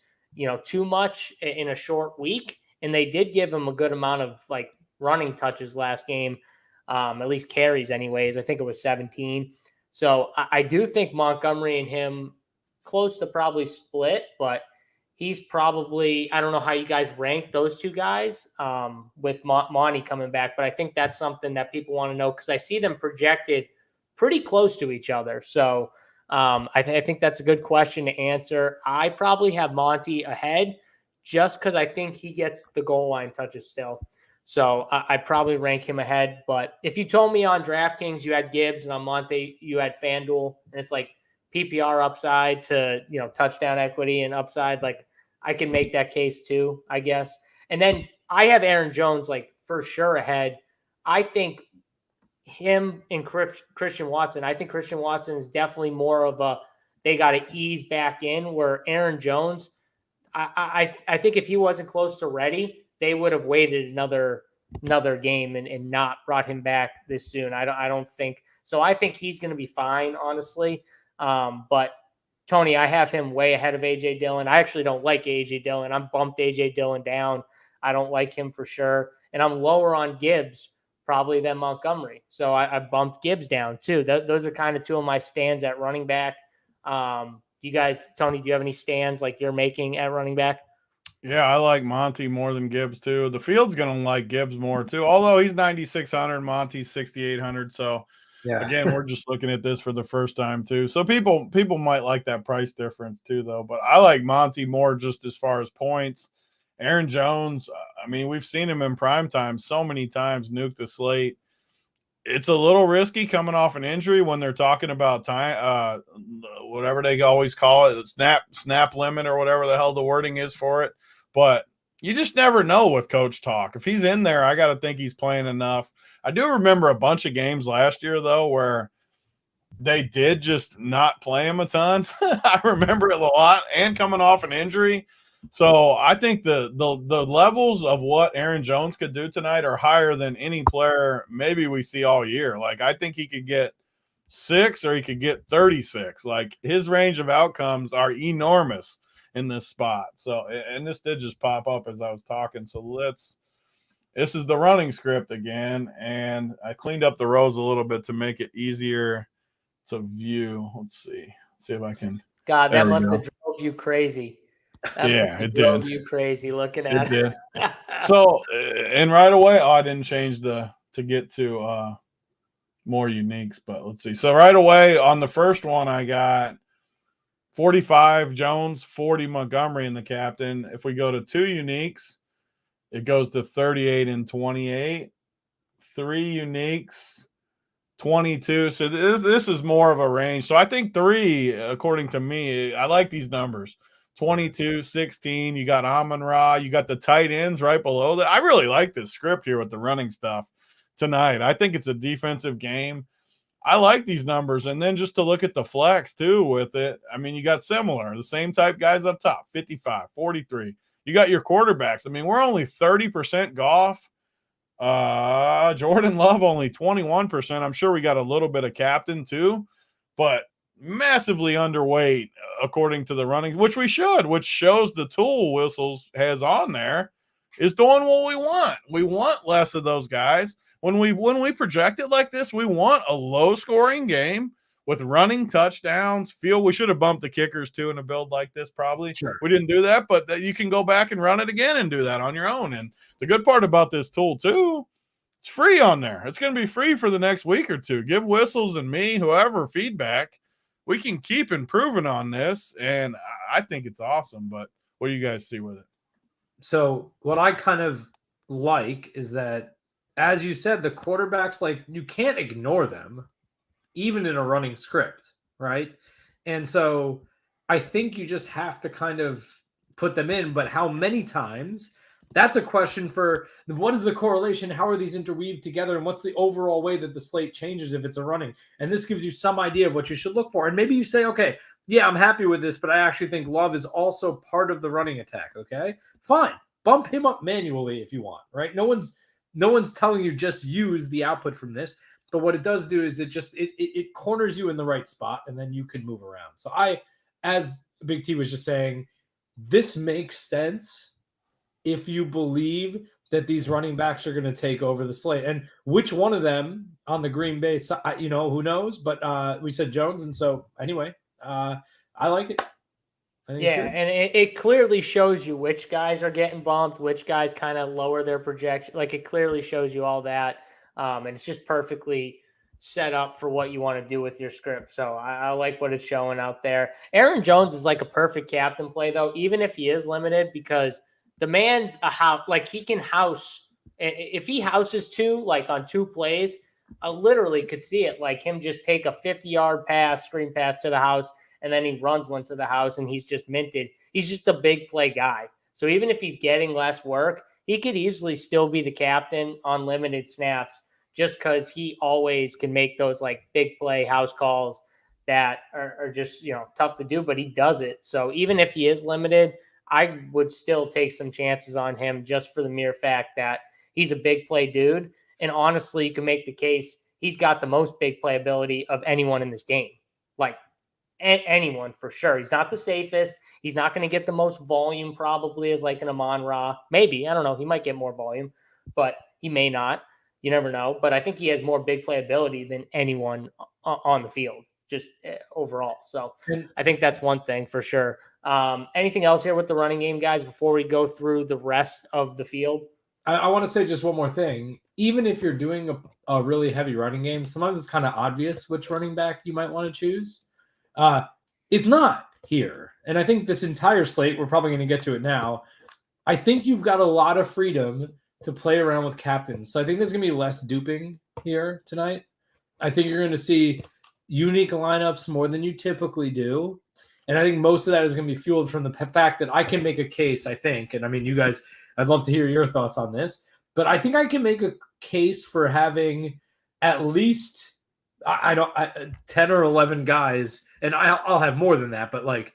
too much in a short week. And they did give him a good amount of like running touches last game, at least carries anyways. I think it was 17. So I do think Montgomery and him close to probably split, but he's probably, I don't know how you guys rank those 2 guys with Monty coming back, but I think that's something that people want to know because I see them projected pretty close to each other. So I think that's a good question to answer. I probably have Monty ahead just because I think he gets the goal line touches still. So I probably rank him ahead. But if you told me on DraftKings you had Gibbs and on Monty you had FanDuel, and it's like PPR upside to touchdown equity and upside, like I can make that case too, I guess. And then I have Aaron Jones like for sure ahead. I think him and Christian Watson. I think Christian Watson is definitely more of a they got to ease back in. Where Aaron Jones, I think if he wasn't close to ready, they would have waited another game and not brought him back this soon. I don't think so. I think he's going to be fine, honestly. But Tony, I have him way ahead of AJ Dillon. I actually don't like AJ Dillon. I'm bumped AJ Dillon down. I don't like him for sure, and I'm lower on Gibbs probably than Montgomery. So I bumped Gibbs down too. Those are kind of two of my stands at running back. You guys, Tony, do you have any stands like you're making at running back? Yeah, I like Monty more than Gibbs too. The field's gonna like Gibbs more too, although he's 9,600, Monty's 6,800. So again, we're just looking at this for the first time too. So people might like that price difference too, though. But I like Monty more just as far as points. Aaron Jones, I mean, we've seen him in prime time so many times nuke the slate. It's a little risky coming off an injury when they're talking about time, whatever they always call it, snap limit or whatever the hell the wording is for it. But you just never know with coach talk. If he's in there, I got to think he's playing enough. I do remember a bunch of games last year, though, where they did just not play him a ton. I remember it a lot, and coming off an injury. So I think the levels of what Aaron Jones could do tonight are higher than any player maybe we see all year. Like, I think he could get 6 or he could get 36. Like, his range of outcomes are enormous in this spot. So, and this did just pop up as I was talking. So this is the running script again, and I cleaned up the rows a little bit to make it easier to view. Let's see if I can. God, that must have drove you crazy. It drove did. You crazy looking at it. Did. So, and right away, I didn't change to get to more uniques, but let's see. So right away on the first one, I got 45 Jones, 40 Montgomery in the captain. If we go to 2 uniques, it goes to 38 and 28. 3 uniques, 22. So this is more of a range. So I think 3, according to me, I like these numbers. 22, 16. You got Amon-Ra. You got the tight ends right below that. I really like this script here with the running stuff tonight. I think it's a defensive game. I like these numbers. And then just to look at the flex too with it, I mean, you got similar, the same type guys up top, 55, 43. You got your quarterbacks. I mean, we're only 30% Goff. Jordan Love only 21%. I'm sure we got a little bit of captain too, but massively underweight according to the running, which we should, which shows the tool Whistles has on there is doing what we want. We want less of those guys. When we project it like this, we want a low scoring game with running touchdowns. We should have bumped the kickers too in a build like this, probably. Sure. We didn't do that, but you can go back and run it again and do that on your own. And the good part about this tool too, it's free on there. It's going to be free for the next week or two. Give Whistles and me, whoever, feedback. We can keep improving on this, and I think it's awesome. But what do you guys see with it? So what I kind of like is that, as you said, the quarterbacks, like, you can't ignore them, even in a running script, right? And so I think you just have to kind of put them in. But how many times? That's a question for what is the correlation? How are these interweaved together? And what's the overall way that the slate changes if it's a running? And this gives you some idea of what you should look for. And maybe you say, okay, yeah, I'm happy with this, but I actually think Love is also part of the running attack. Okay, fine. Bump him up manually if you want, right? No one's telling you just use the output from this. But what it does do is it corners you in the right spot, and then you can move around. So as Big T was just saying, this makes sense if you believe that these running backs are going to take over the slate. And which one of them on the Green Bay side, who knows? But we said Jones, and so anyway, I like it. Yeah, and it clearly shows you which guys are getting bumped, which guys kind of lower their projection. Like, it clearly shows you all that. And it's just perfectly set up for what you want to do with your script. So I like what it's showing out there. Aaron Jones is like a perfect captain play, though, even if he is limited, because the man's a house. Like, he can house. If he houses 2, like on 2 plays, I literally could see it. Like, him just take a 50-yard screen pass to the house, and then he runs one to the house, and he's just minted. He's just a big play guy. So even if he's getting less work, he could easily still be the captain on limited snaps, just because he always can make those like big play house calls that are just, tough to do, but he does it. So even if he is limited, I would still take some chances on him just for the mere fact that he's a big play dude. And honestly, you can make the case he's got the most big play ability of anyone in this game. Like, anyone for sure. He's not the safest. He's not going to get the most volume probably as like an Amon-Ra. Maybe. I don't know. He might get more volume, but he may not. You never know. But I think he has more big play ability than anyone on the field, just overall. So I think that's one thing for sure. Anything else here with the running game, guys, before we go through the rest of the field? I want to say just one more thing. Even if you're doing a really heavy running game, sometimes it's kind of obvious which running back you might want to choose. It's not here. And I think this entire slate, we're probably going to get to it now. I think you've got a lot of freedom to play around with captains. So I think there's going to be less duping here tonight. I think you're going to see unique lineups more than you typically do. And I think most of that is going to be fueled from the fact that I can make a case, I think. And I mean, you guys, I'd love to hear your thoughts on this. But I think I can make a case for having at least 10 or 11 guys. And I'll have more than that, but like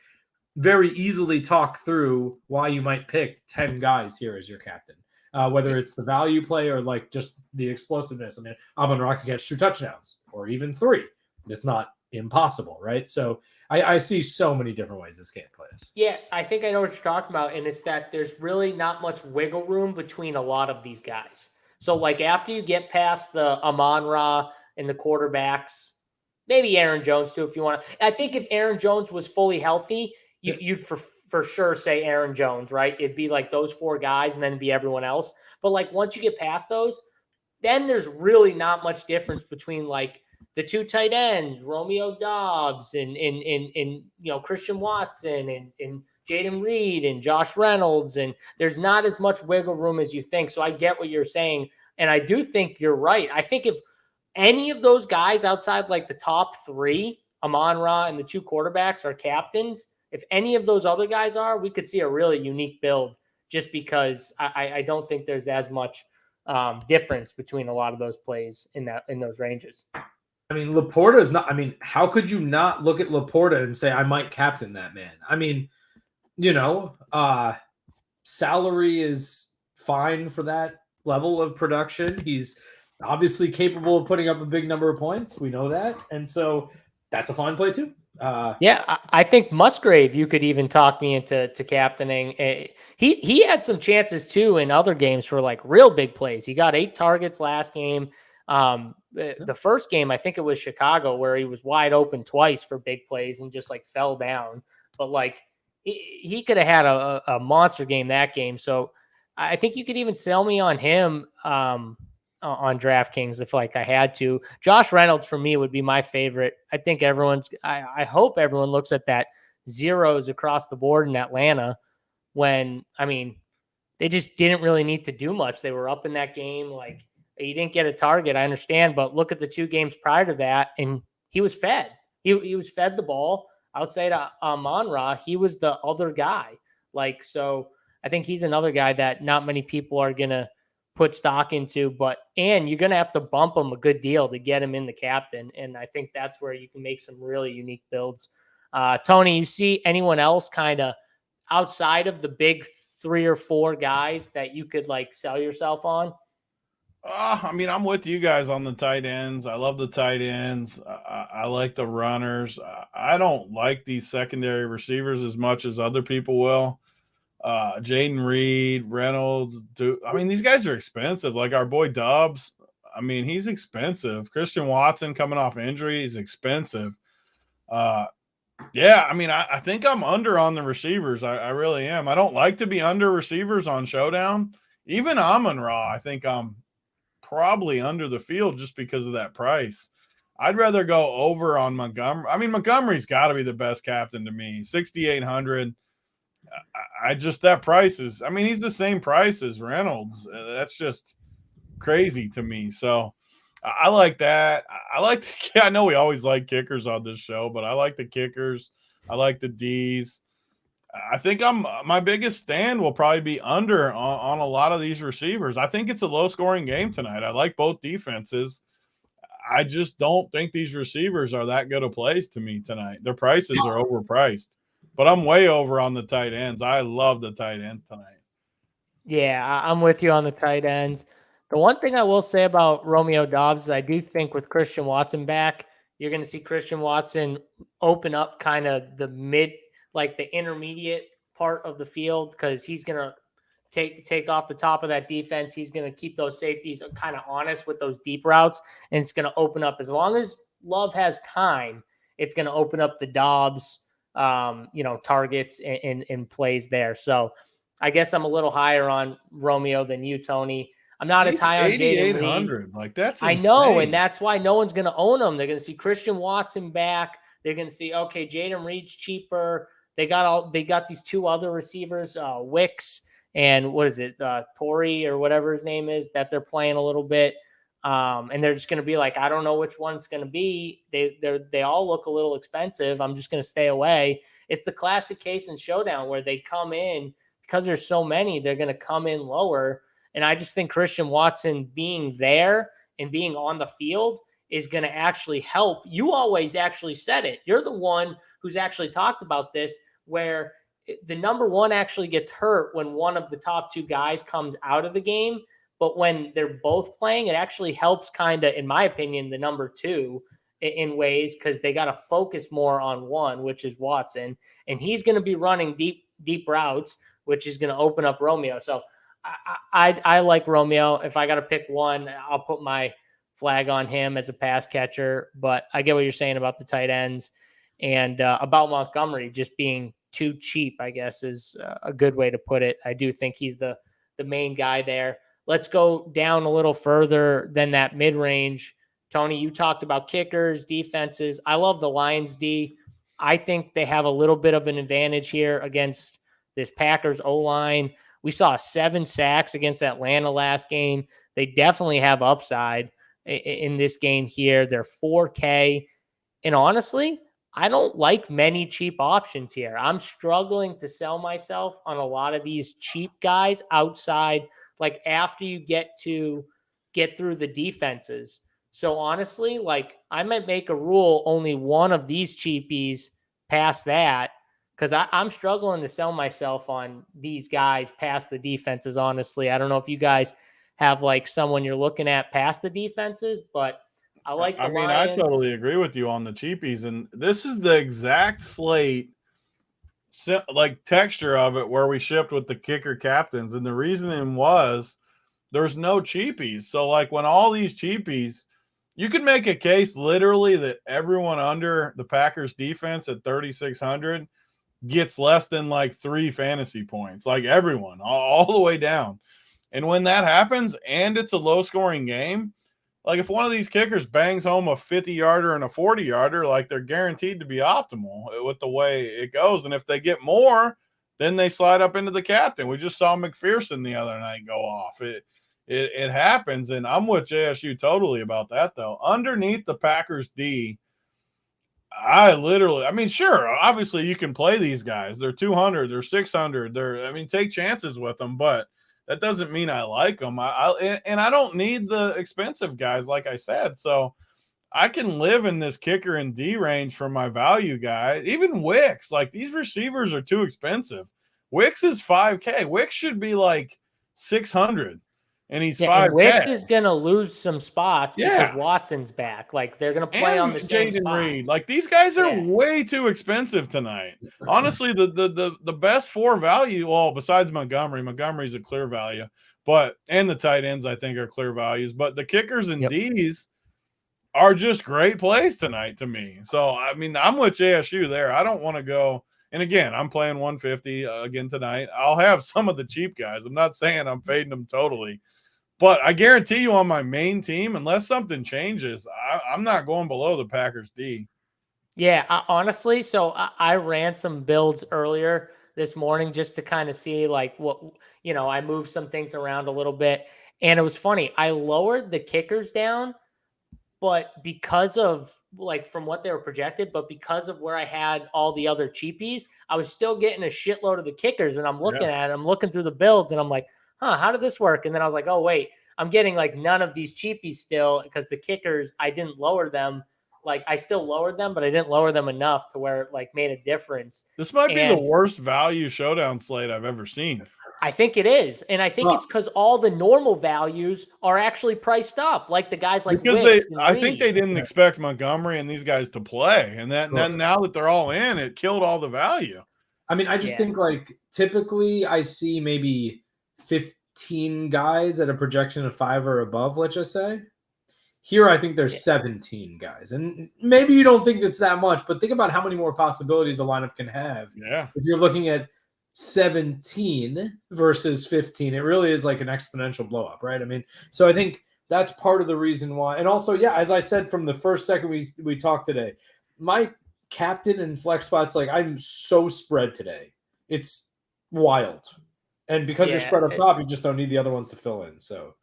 very easily talk through why you might pick 10 guys here as your captain. Whether it's the value play or like just the explosiveness. I mean, Amon-Ra could catch 2 touchdowns or even 3. It's not impossible, right? So I see so many different ways this game plays. Yeah, I think I know what you're talking about, and it's that there's really not much wiggle room between a lot of these guys. So, like, after you get past the Amon-Ra and the quarterbacks, maybe Aaron Jones too, if you want to. I think if Aaron Jones was fully healthy, you'd for sure say Aaron Jones, right? It'd be like those 4 guys and then it'd be everyone else. But, like, once you get past those, then there's really not much difference between, like, the 2 tight ends, Romeo Doubs and Christian Watson and Jaden Reed and Josh Reynolds. And there's not as much wiggle room as you think. So I get what you're saying. And I do think you're right. I think if any of those guys outside like the top 3, Amon-Ra and the 2 quarterbacks are captains, if any of those other guys are, we could see a really unique build just because I don't think there's as much difference between a lot of those plays in those ranges. I mean, Laporta is not. I mean, how could you not look at Laporta and say I might captain that man? I mean, salary is fine for that level of production. He's obviously capable of putting up a big number of points. We know that, and so that's a fine play too. Yeah, I think Musgrave, you could even talk me into captaining. He had some chances too in other games for like real big plays. He got 8 targets last game. The first game, I think it was Chicago, where he was wide open twice for big plays and just like fell down. But like he could have had a monster game that game. So I think you could even sell me on him on DraftKings if like I had to. Josh Reynolds for me would be my favorite. I think I hope everyone looks at that zeros across the board in Atlanta when, I mean, they just didn't really need to do much. They were up in that game. Like, he didn't get a target, I understand, but look at the 2 games prior to that, and he was fed. He was fed the ball outside Amon-Ra. He was the other guy. Like, so I think he's another guy that not many people are going to put stock into, and you're going to have to bump him a good deal to get him in the captain. And I think that's where you can make some really unique builds. Tony, you see anyone else kind of outside of the big 3 or 4 guys that you could like sell yourself on? I mean, I'm with you guys on the tight ends. I love the tight ends. I like the runners. I don't like these secondary receivers as much as other people will. Jaden Reed, Reynolds. I mean, these guys are expensive. Like our boy Doubs. I mean, he's expensive. Christian Watson coming off injury is expensive. Yeah, I mean, I think I'm under on the receivers. I really am. I don't like to be under receivers on Showdown. Even Amon-Ra, I think I'm probably under the field just because of that price. I'd rather go over on Montgomery. I mean, Montgomery's got to be the best captain to me. 6,800. That price is, I mean, he's the same price as Reynolds. That's just crazy to me. So I like that. I know we always like kickers on this show, but I like the kickers. I like the D's. I think my biggest stand will probably be under on a lot of these receivers. I think it's a low-scoring game tonight. I like both defenses. I just don't think these receivers are that good of plays to me tonight. Their prices are overpriced. But I'm way over on the tight ends. I love the tight ends tonight. Yeah, I'm with you on the tight ends. The one thing I will say about Romeo Doubs, I do think with Christian Watson back, you're going to see Christian Watson open up kind of the the intermediate part of the field because he's going to take off the top of that defense. He's going to keep those safeties kind of honest with those deep routes, and it's going to open up, as long as Love has time, it's going to open up the Dobbs, targets and plays there. So I guess I'm a little higher on Romeo than you, Tony. I'm not as high on Jaden Reed. Like, that's insane. I know, and that's why no one's going to own them. They're going to see Christian Watson back. They're going to see, okay, Jaden Reed's cheaper. They got these two other receivers, Wicks and what is it, Torrey or whatever his name is, that they're playing a little bit. And they're just going to be like, I don't know which one's going to be. They all look a little expensive. I'm just going to stay away. It's the classic case in Showdown where they come in, because there's so many, they're going to come in lower. And I just think Christian Watson being there and being on the field is going to actually help. You always actually said it. You're the one who's actually talked about this, where the number one actually gets hurt when one of the top two guys comes out of the game. But when they're both playing, it actually helps kind of, in my opinion, the number two in ways, because they got to focus more on one, which is Watson. And he's going to be running deep routes, which is going to open up Romeo. So I like Romeo. If I got to pick one, I'll put my flag on him as a pass catcher. But I get what you're saying about the tight ends, and about Montgomery just being too cheap, I guess, is a good way to put it. I do think he's the main guy there. Let's go down a little further than that mid-range. Tony, you talked about kickers, defenses. I love the Lions D. I think they have a little bit of an advantage here against this Packers O-line. We saw 7 sacks against Atlanta last game. They definitely have upside in this game here. They're 4K. And honestly, I don't like many cheap options here. I'm struggling to sell myself on a lot of these cheap guys outside, like after you get through the defenses. So honestly, like, I might make a rule only one of these cheapies past that, because I'm struggling to sell myself on these guys past the defenses, honestly. I don't know if you guys have like someone you're looking at past the defenses, but I like the Lions. I totally agree with you on the cheapies. And this is the exact slate, like texture of it, where we shipped with the kicker captains. And the reasoning was there's no cheapies. So like when all these cheapies, you could make a case literally that everyone under the Packers defense at 3,600 gets less than like 3 fantasy points, like everyone all the way down. And when that happens and it's a low scoring game, like if one of these kickers bangs home a 50-yarder and a 40-yarder, like they're guaranteed to be optimal with the way it goes. And if they get more, then they slide up into the captain. We just saw McPherson the other night go off. It happens. And I'm with JSU totally about that though. Underneath the Packers D, sure, obviously you can play these guys. They're 200, they're 600. Take chances with them, but that doesn't mean I like them. I don't need the expensive guys, like I said. So I can live in this kicker and D range for my value guy. Even Wicks, like these receivers are too expensive. Wicks is 5K. Wicks should be like 600. And he's 5K. Wicks is going to lose some spots because Watson's back. Like, they're going to play on the same spot. Reed. Like, these guys are way too expensive tonight. Honestly, the best 4 value, well, besides Montgomery's a clear value, and the tight ends, I think, are clear values. But the kickers and Ds are just great plays tonight to me. So, I'm with JSU there. I don't want to go. And again, I'm playing 150 again tonight. I'll have some of the cheap guys. I'm not saying I'm fading them totally. But I guarantee you on my main team, unless something changes, I'm not going below the Packers D. Yeah, honestly, so I ran some builds earlier this morning just to kind of see like what, I moved some things around a little bit. And it was funny. I lowered the kickers down, but because of like from what they were projected, but because of where I had all the other cheapies, I was still getting a shitload of the kickers. And I'm looking at it, I'm looking through the builds and I'm like, how did this work? And then I was like, oh, wait, I'm getting like none of these cheapies still because the kickers, I didn't lower them. Like I still lowered them, but I didn't lower them enough to where it like made a difference. This might be the worst value showdown slate I've ever seen. I think it is. And I think it's because all the normal values are actually priced up. Like the guys like Wicks I think they didn't expect Montgomery and these guys to play. And then now that they're all in, it killed all the value. I just think like typically I see maybe 15 guys at a projection of 5 or above, let's just say. Here, I think there's 17 guys. And maybe you don't think it's that much, but think about how many more possibilities a lineup can have. Yeah. If you're looking at 17 versus 15, it really is like an exponential blow up, right? I mean, so I think that's part of the reason why. And also, yeah, as I said from the first second we talked today, my captain and flex spots, like I'm so spread today. It's wild. And because you're spread up top, you just don't need the other ones to fill in. So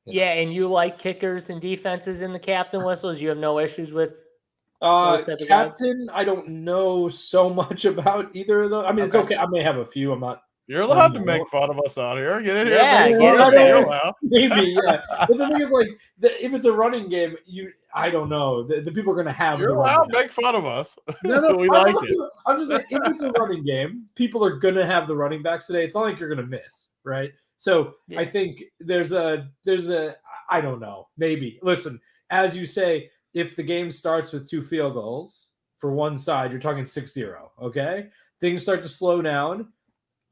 yeah, and you like kickers and defenses in the captain whistles. You have no issues with those type of captain. I don't know so much about either of those. I mean, it's okay. I may have a few. I'm not. You're allowed to make fun of us out here. Get in here. Yeah, get in there. Maybe, yeah. But the thing is, like, if it's a running game, I don't know. The people are going to have. You're allowed to make fun of us. No, we like it. I'm just saying, if it's a running game, people are going to have the running backs today. It's not like you're going to miss, right? So I think there's a I don't know, maybe. Listen, as you say, if the game starts with 2 field goals for one side, you're talking 6-0, okay? Things start to slow down.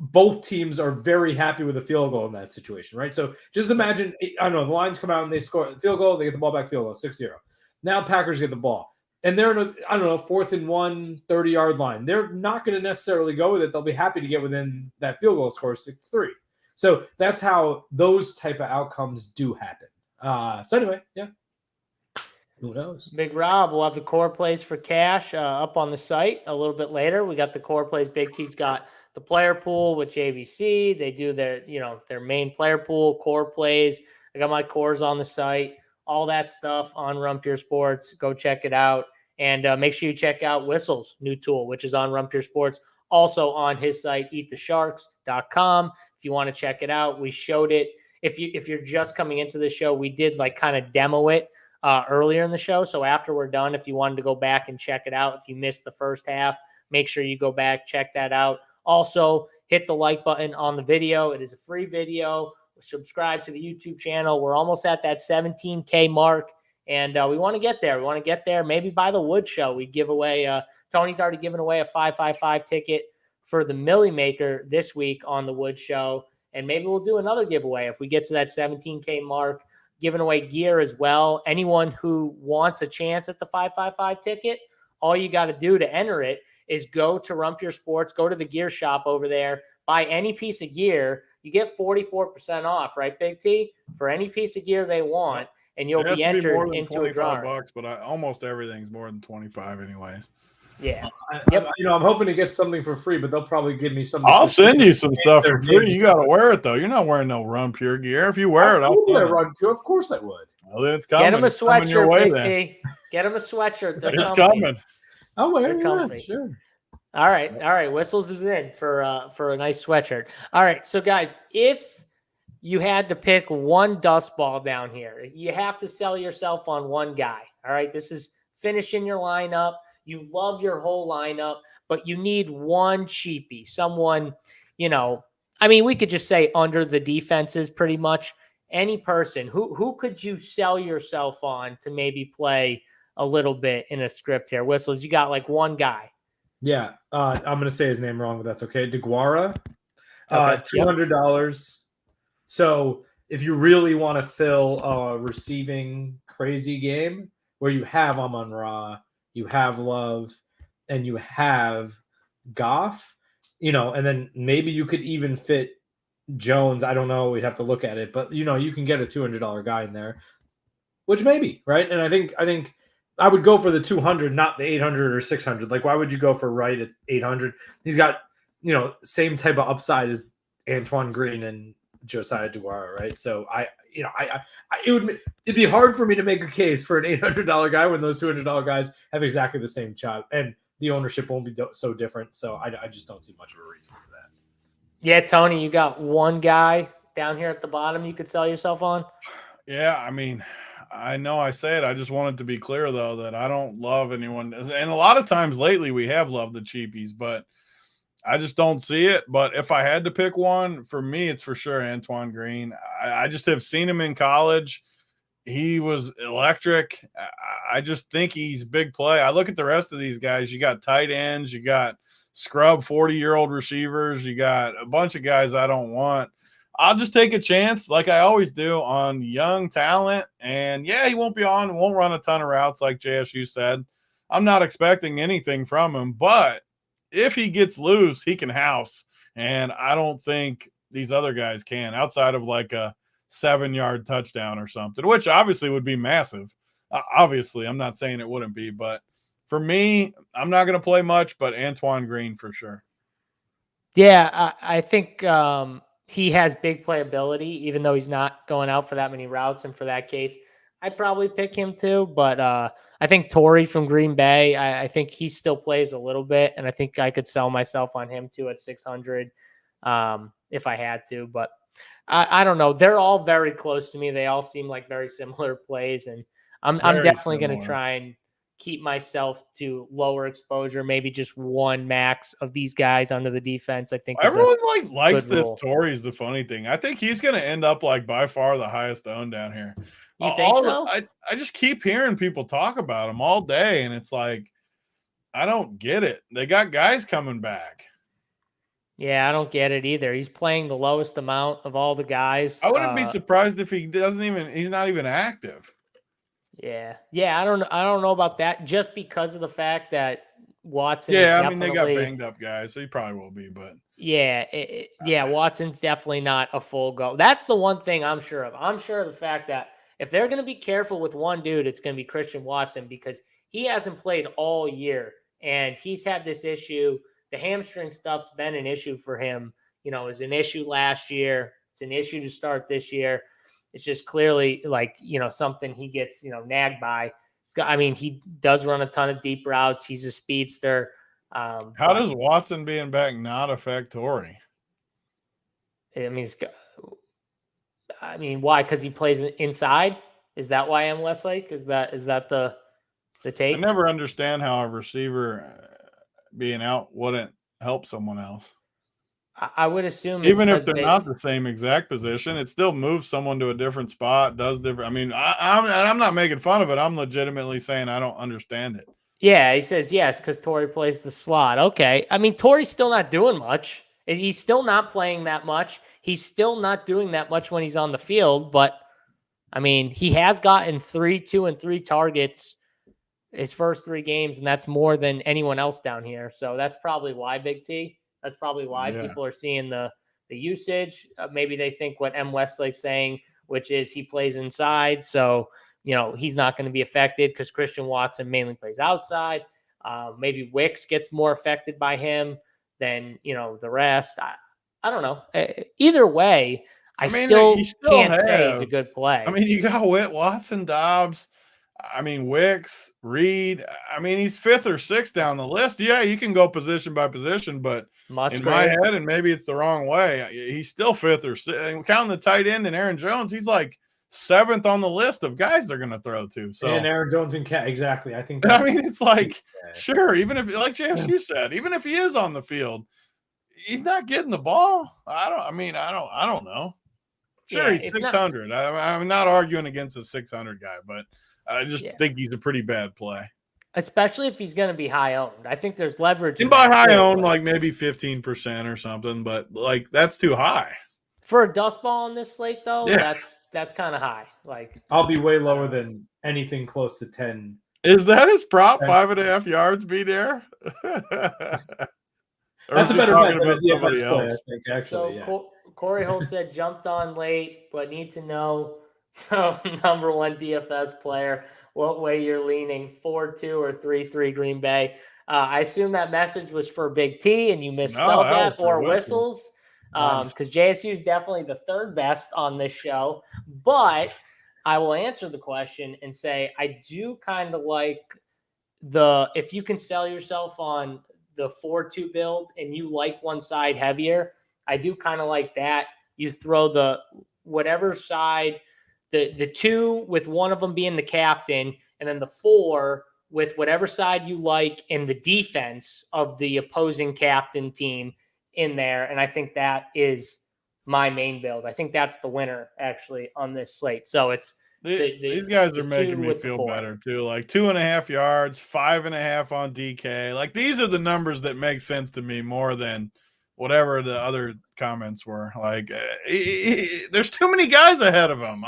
Both teams are very happy with a field goal in that situation, right? So just imagine, I don't know, the Lions come out and they score a field goal, they get the ball back, field goal, 6-0. Now Packers get the ball. And they're in a, I don't know, 4th and 1, 30-yard line. They're not going to necessarily go with it. They'll be happy to get within that field goal score, 6-3. So that's how those type of outcomes do happen. So anyway, yeah. Who knows? Big Rob, we'll have the core plays for cash up on the site a little bit later. We got the core plays. Big T's got the player pool with JVC. They do their main player pool, core plays. I got my cores on the site, all that stuff on Rumpier Sports. Go check it out. And make sure you check out Whistle's new tool, which is on Rumpier Sports, also on his site, eatthesharks.com. If you want to check it out, we showed it. If you're just coming into the show, we did like kind of demo it earlier in the show. So after we're done, if you wanted to go back and check it out, if you missed the first half, make sure you go back, check that out. Also, hit the like button on the video. It is a free video. Subscribe to the YouTube channel. We're almost at that 17K mark, and we want to get there. We want to get there. Maybe by the Wood Show, we give away Tony's already given away a 555 ticket for the Millie Maker this week on the Wood Show. And maybe we'll do another giveaway if we get to that 17K mark, giving away gear as well. Anyone who wants a chance at the 555 ticket, all you got to do to enter it is go to Rumpier Sports, go to the gear shop over there, buy any piece of gear. You get 44% off, right, Big T? For any piece of gear they want, and you'll be entered into a drawing. $25, but almost everything's more than 25 anyways. Yeah. I'm hoping to get something for free, but they'll probably give me something. I'll send you some stuff for free. You got to wear it, though. You're not wearing no Rumpier gear. If you wear it, I'll run Pure. Of course I would. Well, then it's coming. Get him a sweatshirt, Big T. Get him a sweatshirt. It's coming. I'll wear it. Comfy. Sure. All right. Whistles is in for a nice sweatshirt. All right. So, guys, if you had to pick one dust ball down here, you have to sell yourself on one guy. All right. This is finishing your lineup. You love your whole lineup, but you need one cheapie, someone, we could just say under the defenses pretty much. Any person who could you sell yourself on to maybe play a little bit in a script here? Whistles, you got like one guy. Yeah, I'm going to say his name wrong, but that's okay. DeGuara, okay. $200. So if you really want to fill a receiving crazy game where you have Amon-Ra, you have Love, and you have Goff, and then maybe you could even fit Jones. I don't know. We'd have to look at it, but you can get a $200 guy in there, which maybe, right? And I think I would go for the 200, not the 800 or 600. Like, why would you go for Wright at 800? He's got, same type of upside as Antoine Green and Josiah DeGuara, right? So it'd be hard for me to make a case for an $800 guy when those $200 guys have exactly the same job, and the ownership won't be so different. So I just don't see much of a reason for that. Yeah, Tony, you got one guy down here at the bottom you could sell yourself on? Yeah, I know I say it. I just wanted to be clear, though, that I don't love anyone. And a lot of times lately we have loved the cheapies, but I just don't see it. But if I had to pick one, for me, it's for sure Antoine Green. I just have seen him in college. He was electric. I just think he's big play. I look at the rest of these guys. You got tight ends. You got scrub 40-year-old receivers. You got a bunch of guys I don't want. I'll just take a chance, like I always do, on young talent. And yeah, he won't run a ton of routes, like JSU said. I'm not expecting anything from him, but if he gets loose, he can house. And I don't think these other guys can, outside of like a 7-yard touchdown or something, which obviously would be massive. Obviously, I'm not saying it wouldn't be, but for me, I'm not going to play much, but Antoine Green for sure. Yeah, I think he has big playability, even though he's not going out for that many routes. And for that case, I'd probably pick him too. But I think Torrey from Green Bay, I think he still plays a little bit. And I think I could sell myself on him too at 600 if I had to. But I don't know. They're all very close to me. They all seem like very similar plays. And I'm definitely going to try and keep myself to lower exposure, maybe just one max of these guys under the defense. I think everyone likes this. Torrey's the funny thing. I think he's going to end up like by far the highest owned down here. You think so? I just keep hearing people talk about him all day, and it's like, I don't get it. They got guys coming back. Yeah, I don't get it either. He's playing the lowest amount of all the guys. I wouldn't be surprised if he's not even active. Yeah. I don't know about that, just because of the fact that Watson. Yeah, I mean, they got banged up guys, so he probably will be, but yeah, Watson's definitely not a full go. That's the one thing I'm sure of. I'm sure of the fact that if they're going to be careful with one dude, it's going to be Christian Watson, because he hasn't played all year and he's had this issue. The hamstring stuff's been an issue for him. It was an issue last year. It's an issue to start this year. It's just clearly like, something he gets, nagged by. He does run a ton of deep routes. He's a speedster. How does Watson being back not affect Torrey? Why? Because he plays inside? Is that why I'm Westlake? Is that the take? I never understand how a receiver being out wouldn't help someone else. I would assume even if they're not the same exact position, it still moves someone to a different spot, does different. I mean, I'm not making fun of it. I'm legitimately saying I don't understand it. Yeah, he says yes because Torrey plays the slot. Okay. I mean, Torrey's still not doing much. He's still not playing that much. He's still not doing that much when he's on the field. But, he has gotten 3, 2, and 3 targets his first 3 games, and that's more than anyone else down here. So that's probably why, Big T. That's probably why people are seeing the usage. Maybe they think what M. Westlake's saying, which is he plays inside. So, he's not going to be affected because Christian Watson mainly plays outside. Maybe Wicks gets more affected by him than, the rest. I don't know. Either way, I still can't say he's a good play. You got Watson, Dobbs. Wicks, Reed. He's 5th or 6th down the list. Yeah, you can go position by position, but in my head, and maybe it's the wrong way, he's still 5th or 6th. Counting the tight end and Aaron Jones, he's like 7th on the list of guys they're going to throw to. So and Aaron Jones and Cat, exactly. I think. It's like sure, even if, like JSU said, even if he is on the field, he's not getting the ball. I don't know. Sure, he's 600. I'm not arguing against a 600 guy, but I just think he's a pretty bad play. Especially if he's going to be high owned. I think there's leverage. And by high owned, like maybe 15% or something, but like that's too high. For a dust ball on this slate, though, that's kind of high. Like I'll be way lower than anything close to 10. Is that his prop? 5.5 yards be there? That's a better bet than somebody else. Play, I think, actually. So Corey Holt said jumped on late, but need to know number 1 DFS player, what way you're leaning, 4-2 or 3-3 Green Bay. I assume that message was for Big T and you misspelled that, or whistles, because JSU is definitely the 3rd best on this show. But I will answer the question and say I do kind of like if you can sell yourself on the 4-2 build and you like one side heavier, I do kind of like that. You throw the whatever side, the 2 with one of them being the captain, and then the 4 with whatever side you like in the defense of the opposing captain team in there. And I think that is my main build. I think that's the winner actually on this slate. So it's these guys are making me feel better too. Like 2.5 yards, 5.5 on DK. Like these are the numbers that make sense to me more than whatever the other comments were. Like, there's too many guys ahead of him.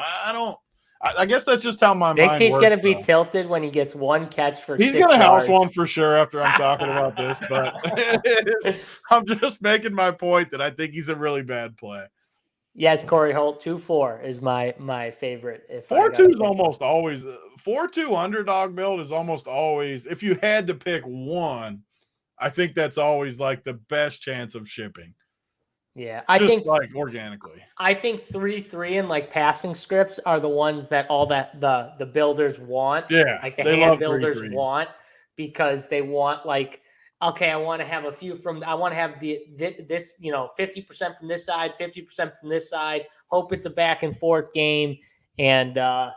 I guess that's just how my Big mind T's works. going to be tilted when he gets one catch for He's 6 going to house yards. one for sure after I'm talking about this, but I'm just making my point that I think he's a really bad play. Yes, Corey Holt, 2-4 is my favorite. 4-2 is almost always 4-2 underdog build is almost always, if you had to pick one, I think that's always like the best chance of shipping. Yeah, I think like organically. I think 3-3 and like passing scripts are the ones that all that the builders want. Yeah, like the they hand love builders 3-3. want, because they want like, okay, I want to have a few from. I want to have this 50% from this side, 50% from this side. Hope it's a back and forth game, and I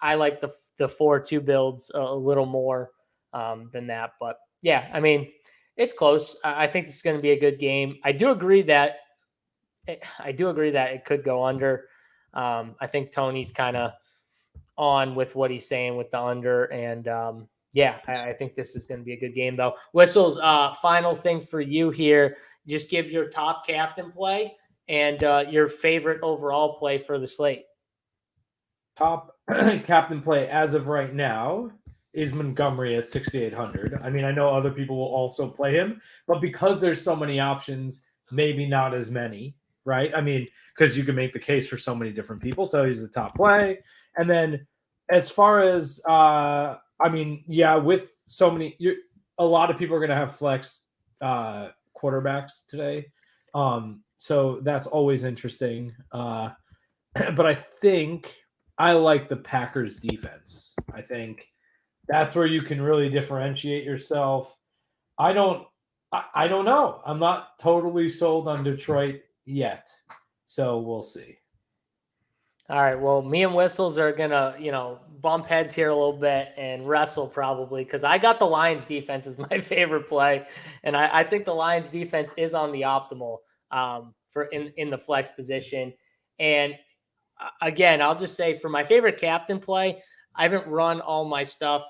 like the 4-2 builds a little more than that, but yeah, I mean. It's close. I think this is going to be a good game. I do agree that it could go under. I think Tony's kind of on with what he's saying with the under, and I think this is going to be a good game though. Whistles, final thing for you here. Just give your top captain play and your favorite overall play for the slate. Top captain play as of right now is Montgomery at 6,800. I mean, I know other people will also play him, but because there's so many options, maybe not as many, right? I mean, because you can make the case for so many different people. So he's the top play. And then as far as, with so many, a lot of people are going to have flex quarterbacks today. So that's always interesting. But I think I like the Packers defense. I think that's where you can really differentiate yourself. I don't know. I'm not totally sold on Detroit yet. So we'll see. All right. Well, me and Whistles are going to, bump heads here a little bit and wrestle probably, because I got the Lions defense as my favorite play. And I think the Lions defense is on the optimal for in the flex position. And again, I'll just say for my favorite captain play, I haven't run all my stuff.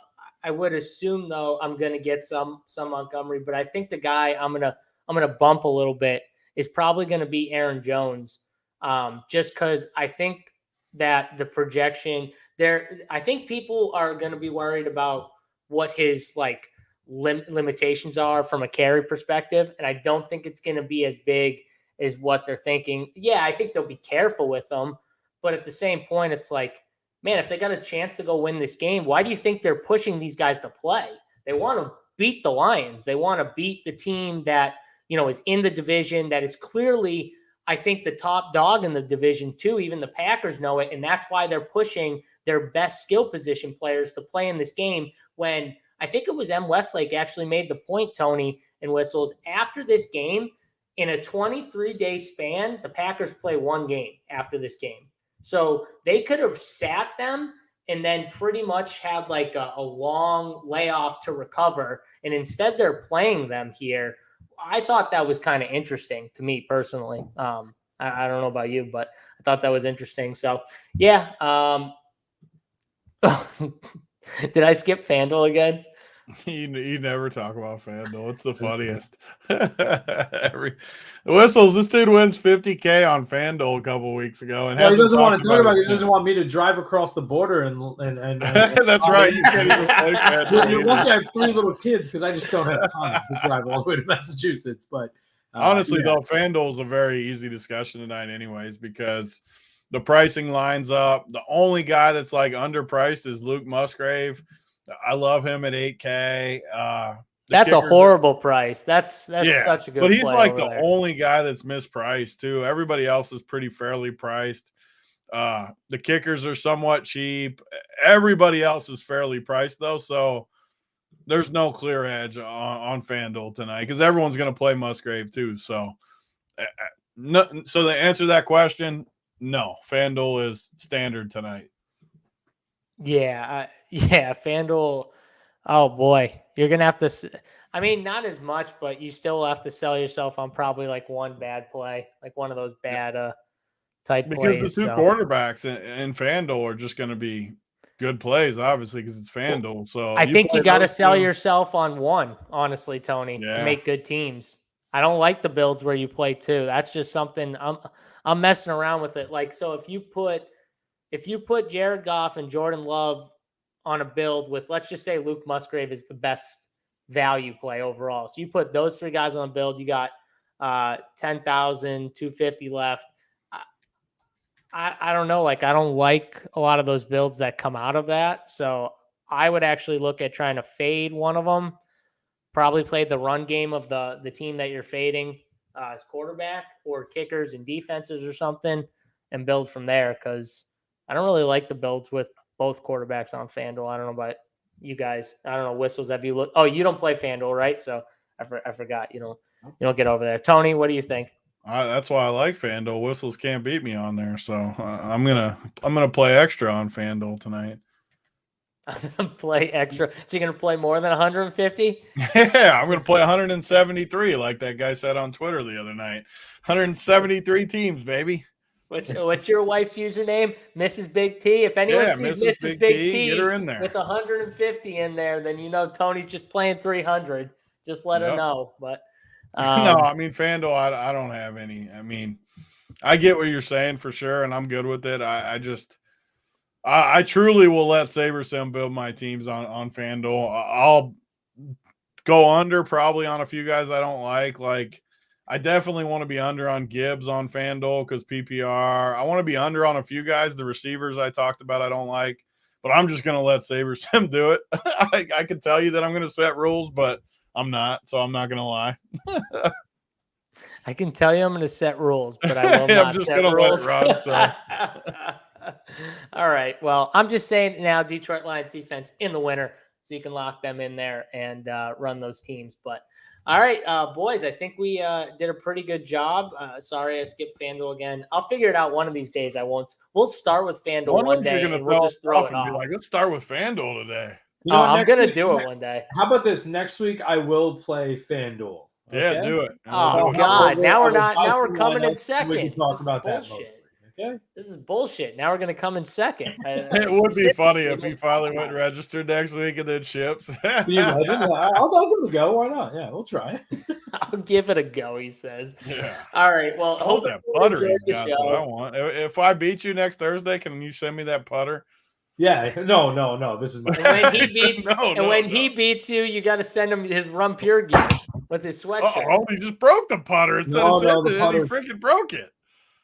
I would assume though I'm going to get some Montgomery, but I think the guy I'm gonna bump a little bit is probably going to be Aaron Jones, just because I think that the projection there. I think people are going to be worried about what his like limitations are from a carry perspective, and I don't think it's going to be as big as what they're thinking. Yeah, I think they'll be careful with them, but at the same point, it's like, man, if they got a chance to go win this game, why do you think they're pushing these guys to play? They want to beat the Lions. They want to beat the team that, is in the division, that is clearly, I think, the top dog in the division too. Even the Packers know it, and that's why they're pushing their best skill position players to play in this game. When I think it was M. Westlake actually made the point, Tony and Whistles, after this game, in a 23-day span, the Packers play one game after this game. So they could have sat them and then pretty much had like a long layoff to recover. And instead they're playing them here. I thought that was kind of interesting to me personally. I don't know about you, but I thought that was interesting. So yeah. Did I skip FanDuel again? You never talk about FanDuel. It's the funniest. Whistles, this dude wins $50K on FanDuel a couple weeks ago, and he doesn't want to talk about it. He doesn't want me to drive across the border and that's right. You can't even play FanDuel. Lucky I have 3 little kids because I just don't have time to drive all the way to Massachusetts. But honestly, though, FanDuel is a very easy discussion tonight, anyways, because the pricing lines up. The only guy that's like underpriced is Luke Musgrave. I love him at $8K. That's a horrible price. That's such a good. But he's play like the there. only guy that's mispriced too. Everybody else is pretty fairly priced. The kickers are somewhat cheap. Everybody else is fairly priced though, so there's no clear edge on FanDuel tonight because everyone's going to play Musgrave too. So, so to answer that question, no, FanDuel is standard tonight. Yeah, FanDuel. Oh boy, you're gonna have to. I mean, not as much, but you still have to sell yourself on probably like one bad play, like one of those bad type because plays. The two quarterbacks in FanDuel are just going to be good plays, obviously, because it's FanDuel. So I think you got to sell yourself on one, honestly, Tony, to make good teams. I don't like the builds where you play 2. That's just something I'm messing around with it. Like, so if you put Jared Goff and Jordan Love on a build with, let's just say Luke Musgrave is the best value play overall. So you put those 3 guys on a build, you got 10,250 left. I don't know. Like, I don't like a lot of those builds that come out of that. So I would actually look at trying to fade one of them. Probably play the run game of the team that you're fading as quarterback, or kickers and defenses or something, and build from there. Because I don't really like the builds with both quarterbacks on FanDuel. I don't know about you guys. I don't know. Whistles, have you looked? Oh, you don't play FanDuel, right? So I forgot. You don't get over there. Tony, what do you think? That's why I like FanDuel. Whistles can't beat me on there, so I'm gonna play extra on FanDuel tonight. I'm gonna play extra. So you're gonna play more than 150? Yeah, I'm gonna play 173, like that guy said on Twitter the other night. 173 teams, baby. What's your wife's username? Mrs. Big T. If anyone sees Mrs. Big T get her in there with 150 in there, then Tony's just playing 300. Just let her know. But no, I mean FanDuel, I don't have any. I mean, I get what you're saying for sure, and I'm good with it. I truly will let SaberSim build my teams on FanDuel. I'll go under probably on a few guys I don't like. Like, I definitely want to be under on Gibbs on FanDuel because PPR. I want to be under on a few guys. The receivers I talked about I don't like, but I'm just going to let SaberSim do it. I can tell you that I'm going to set rules, but I'm not, so I'm not going to lie. I can tell you I'm going to set rules, but I will not I'm just set gonna rules. let it run. So. All right. Well, I'm just saying now Detroit Lions defense in the winter, so you can lock them in there and run those teams. But all right, boys, I think we did a pretty good job. Sorry, I skipped FanDuel again. I'll figure it out one of these days. I won't. We'll start with FanDuel one day, and we'll just throw it off. Be like, let's start with FanDuel today. I'm going to do it one day. How about this? Next week, I will play FanDuel. Okay? Yeah, do it. Oh, God. Now we're coming in second. We can talk about that mostly. Okay. This is bullshit. Now we're going to come in second. It would be funny if he finally went registered next week and then ships. I'll give it a go. Why not? Yeah, we'll try. I'll give it a go, he says. Yeah. All right. Well, hope that putter you got what I want. If I beat you next Thursday, can you send me that putter? Yeah. No. This is my when he beats he beats you, you got to send him his Rum Pure gear with his sweatshirt. Oh, he just broke the putter instead of sending it. He freaking broke it.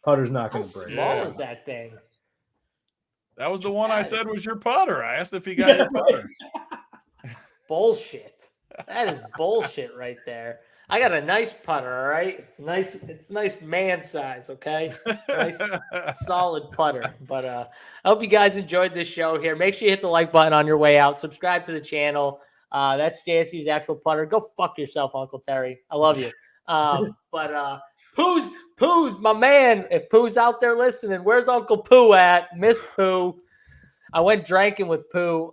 Putter's not going to break. How small is that thing? That was the one I said was your putter. I asked if he got your putter. Bullshit. That is bullshit right there. I got a nice putter, all right? It's nice man size, okay? Nice solid putter. But I hope you guys enjoyed this show here. Make sure you hit the like button on your way out. Subscribe to the channel. That's JSU's actual putter. Go fuck yourself, Uncle Terry. I love you. But Pooh's my man. If Pooh's out there listening, where's Uncle Pooh at? Miss Pooh. I went drinking with Pooh.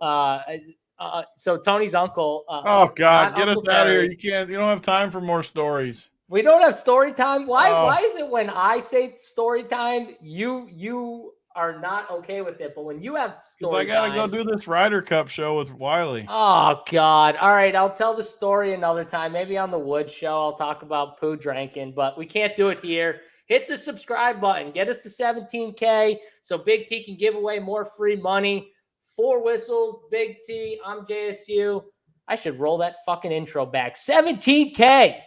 So Tony's uncle. Oh God, get us out of here! You can't. You don't have time for more stories. We don't have story time. Why is it when I say story time, you are not okay with it, but when you have story time, I gotta go do this Ryder Cup show with Wiley. Oh God! All right, I'll tell the story another time. Maybe on the Wood Show, I'll talk about Pooh drinking, but we can't do it here. Hit the subscribe button. Get us to 17K so Big T can give away more free money. 4 Whistles, Big T. I'm JSU. I should roll that fucking intro back. 17K.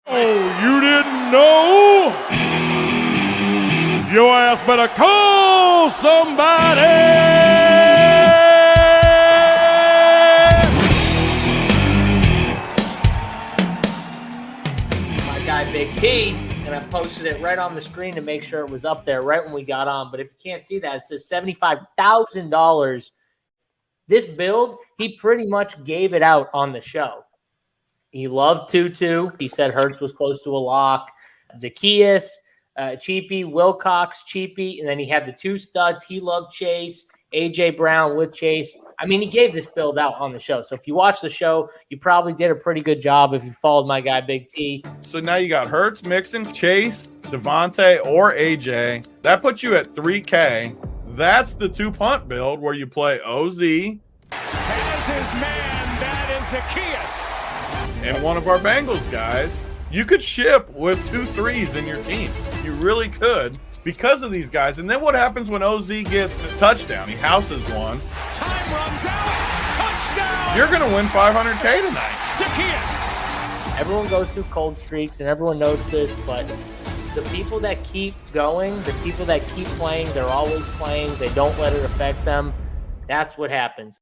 Oh, you didn't know? Your ass better call somebody. My guy Big T. And I posted it right on the screen to make sure it was up there right when we got on. But if you can't see that, it says $75,000. This build, he pretty much gave it out on the show. He loved Tutu. He said Hurts was close to a lock. Zacchaeus, Cheapy, Wilcox, Cheapy. And then he had the 2 studs. He loved Chase, A.J. Brown with Chase. I mean, he gave this build out on the show. So if you watch the show, you probably did a pretty good job if you followed my guy, Big T. So now you got Hurts, Mixon, Chase, Devontae, or AJ. That puts you at 3K. That's the 2 punt build where you play OZ. Has his man. That Zacchaeus. And one of our Bengals guys, you could ship with 2 threes in your team. You really could because of these guys. And then what happens when OZ gets a touchdown? He houses one. Time runs out. Touchdown. You're going to win $500K tonight. Zacchaeus. Everyone goes through cold streaks, and everyone knows this, but the people that keep going, the people that keep playing, they're always playing. They don't let it affect them. That's what happens.